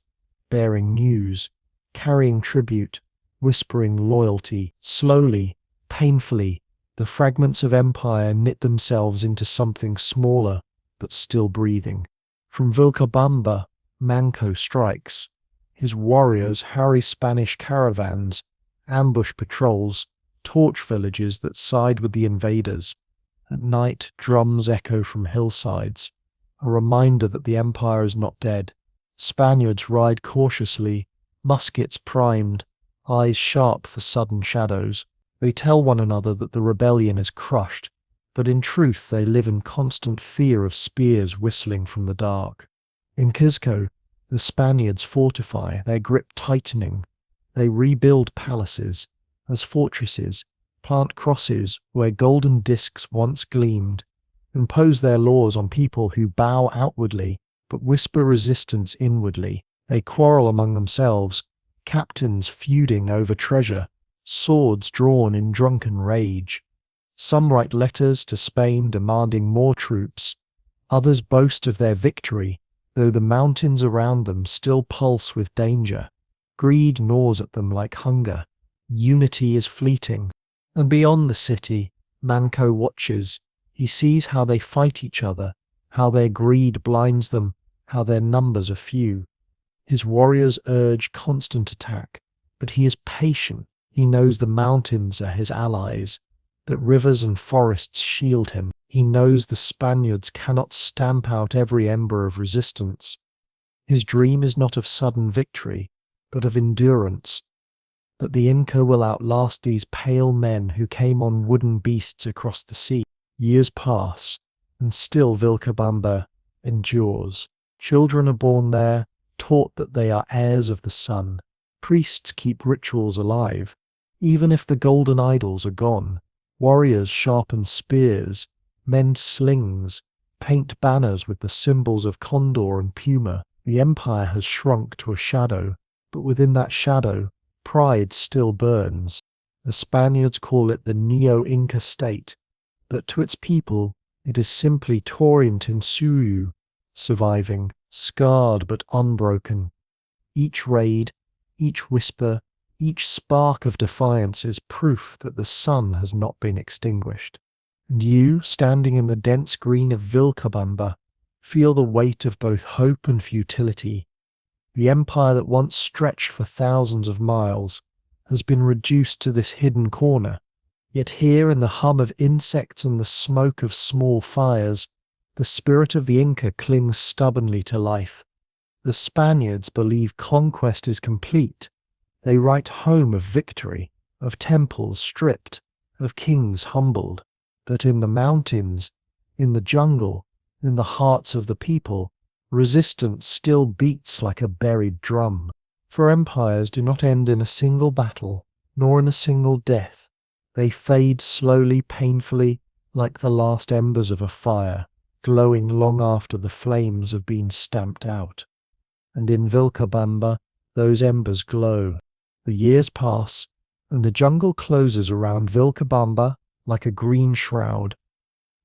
S1: bearing news, carrying tribute, whispering loyalty. Slowly, painfully, the fragments of empire knit themselves into something smaller, but still breathing. From Vilcabamba, Manco strikes. His warriors harry Spanish caravans, ambush patrols, torch villages that side with the invaders. At night, drums echo from hillsides, a reminder that the empire is not dead. Spaniards ride cautiously, muskets primed, eyes sharp for sudden shadows. They tell one another that the rebellion is crushed, but in truth they live in constant fear of spears whistling from the dark. In Cuzco, the Spaniards fortify, their grip tightening. They rebuild palaces as fortresses, plant crosses where golden discs once gleamed, impose their laws on people who bow outwardly but whisper resistance inwardly. They quarrel among themselves, captains feuding over treasure, swords drawn in drunken rage. Some write letters to Spain demanding more troops. Others boast of their victory, though the mountains around them still pulse with danger. Greed gnaws at them like hunger. Unity is fleeting. And beyond the city, Manco watches. He sees how they fight each other, how their greed blinds them, how their numbers are few. His warriors urge constant attack, but he is patient. He knows the mountains are his allies, that rivers and forests shield him. He knows the Spaniards cannot stamp out every ember of resistance. His dream is not of sudden victory, but of endurance, that the Inca will outlast these pale men who came on wooden beasts across the sea. Years pass, and still Vilcabamba endures. Children are born there, taught that they are heirs of the sun. Priests keep rituals alive, even if the golden idols are gone. Warriors sharpen spears, mend slings, paint banners with the symbols of condor and puma. The empire has shrunk to a shadow, but within that shadow, pride still burns. The Spaniards call it the Neo-Inca state, but to its people it is simply Torintinsuyu, surviving, scarred but unbroken. Each raid, each whisper, each spark of defiance is proof that the sun has not been extinguished. And you, standing in the dense green of Vilcabamba, feel the weight of both hope and futility. The empire that once stretched for thousands of miles has been reduced to this hidden corner. Yet here in the hum of insects and the smoke of small fires, the spirit of the Inca clings stubbornly to life. The Spaniards believe conquest is complete. They write home of victory, of temples stripped, of kings humbled. But in the mountains, in the jungle, in the hearts of the people, resistance still beats like a buried drum. For empires do not end in a single battle, nor in a single death. They fade slowly, painfully, like the last embers of a fire, glowing long after the flames have been stamped out. And in Vilcabamba, those embers glow. The years pass, and the jungle closes around Vilcabamba like a green shroud.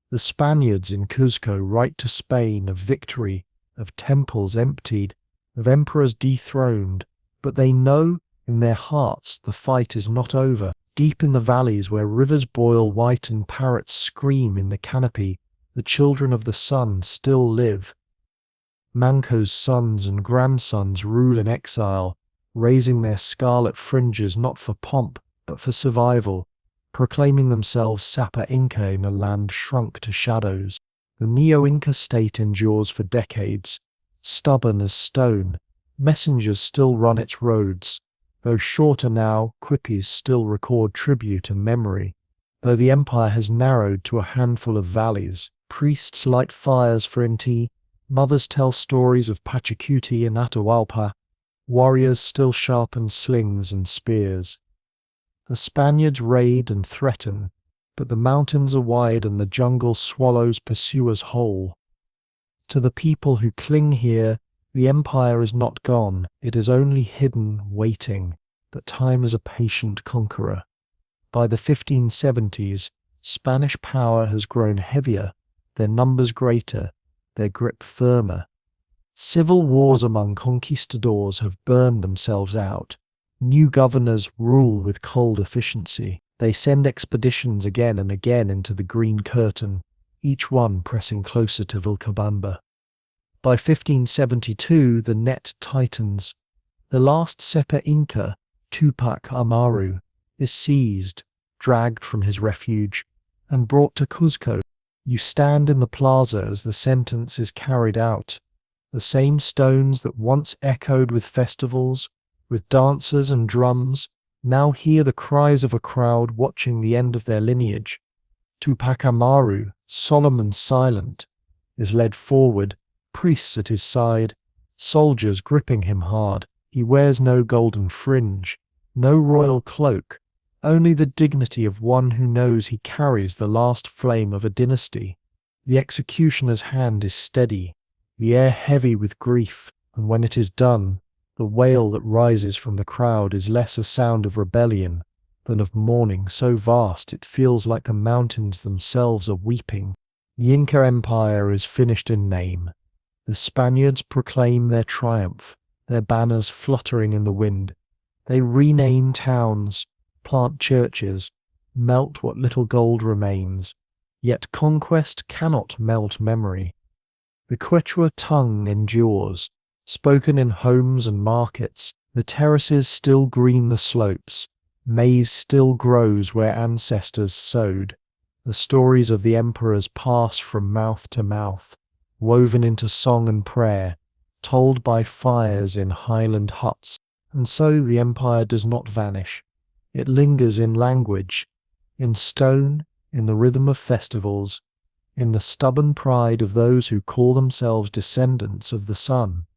S1: The Spaniards in Cuzco write to Spain of victory, of temples emptied, of emperors dethroned, but they know in their hearts the fight is not over. Deep in the valleys where rivers boil white and parrots scream in the canopy, the children of the sun still live. Manco's sons and grandsons rule in exile, raising their scarlet fringes not for pomp, but for survival, proclaiming themselves Sapa Inca in a land shrunk to shadows. The Neo-Inca state endures for decades. Stubborn as stone, messengers still run its roads. Though shorter now, quippies still record tribute and memory. Though the empire has narrowed to a handful of valleys, priests light fires for Inti, mothers tell stories of Pachacuti and Atahualpa, warriors still sharpen slings and spears. The Spaniards raid and threaten, but the mountains are wide and the jungle swallows pursuers whole. To the people who cling here, the empire is not gone, it is only hidden, waiting, but time is a patient conqueror. By the 1570s, Spanish power has grown heavier, their numbers greater, their grip firmer. Civil wars among conquistadors have burned themselves out. New governors rule with cold efficiency. They send expeditions again and again into the Green Curtain, each one pressing closer to Vilcabamba. By 1572, the net tightens. The last Sepa Inca, Tupac Amaru, is seized, dragged from his refuge, and brought to Cuzco. You stand in the plaza as the sentence is carried out. The same stones that once echoed with festivals, with dancers and drums, now hear the cries of a crowd watching the end of their lineage. Tupac Amaru, solemn and silent, is led forward, priests at his side, soldiers gripping him hard. He wears no golden fringe, no royal cloak, only the dignity of one who knows he carries the last flame of a dynasty. The executioner's hand is steady, the air heavy with grief, and when it is done, the wail that rises from the crowd is less a sound of rebellion than of mourning so vast it feels like the mountains themselves are weeping. The Inca Empire is finished in name. The Spaniards proclaim their triumph, their banners fluttering in the wind. They rename towns, plant churches, melt what little gold remains. Yet conquest cannot melt memory. The Quechua tongue endures, spoken in homes and markets. The terraces still green the slopes. Maize still grows where ancestors sowed. The stories of the emperors pass from mouth to mouth, woven into song and prayer, told by fires in highland huts. And so the empire does not vanish. It lingers in language, in stone, in the rhythm of festivals, in the stubborn pride of those who call themselves descendants of the sun.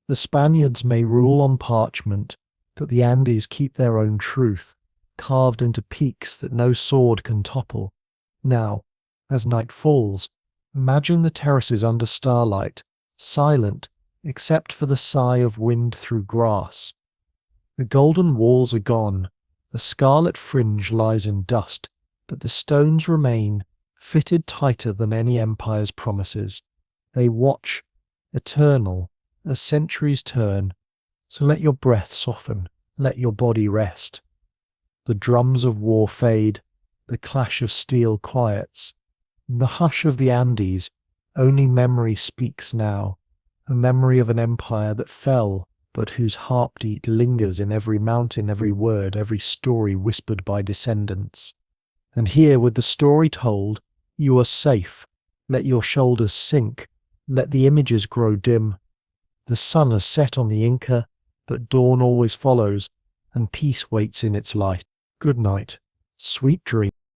S1: The Spaniards may rule on parchment, but the Andes keep their own truth, carved into peaks that no sword can topple. Now, as night falls, imagine the terraces under starlight, silent except for the sigh of wind through grass. The golden walls are gone, the scarlet fringe lies in dust, but the stones remain, fitted tighter than any empire's promises. They watch, eternal, as centuries turn. So let your breath soften, let your body rest. The drums of war fade, the clash of steel quiets. In the hush of the Andes, only memory speaks now, a memory of an empire that fell, but whose heartbeat lingers in every mountain, every word, every story whispered by descendants. And here, with the story told, you are safe. Let your shoulders sink, let the images grow dim. The sun has set on the Inca, but dawn always follows, and peace waits in its light. Good night. Sweet dreams.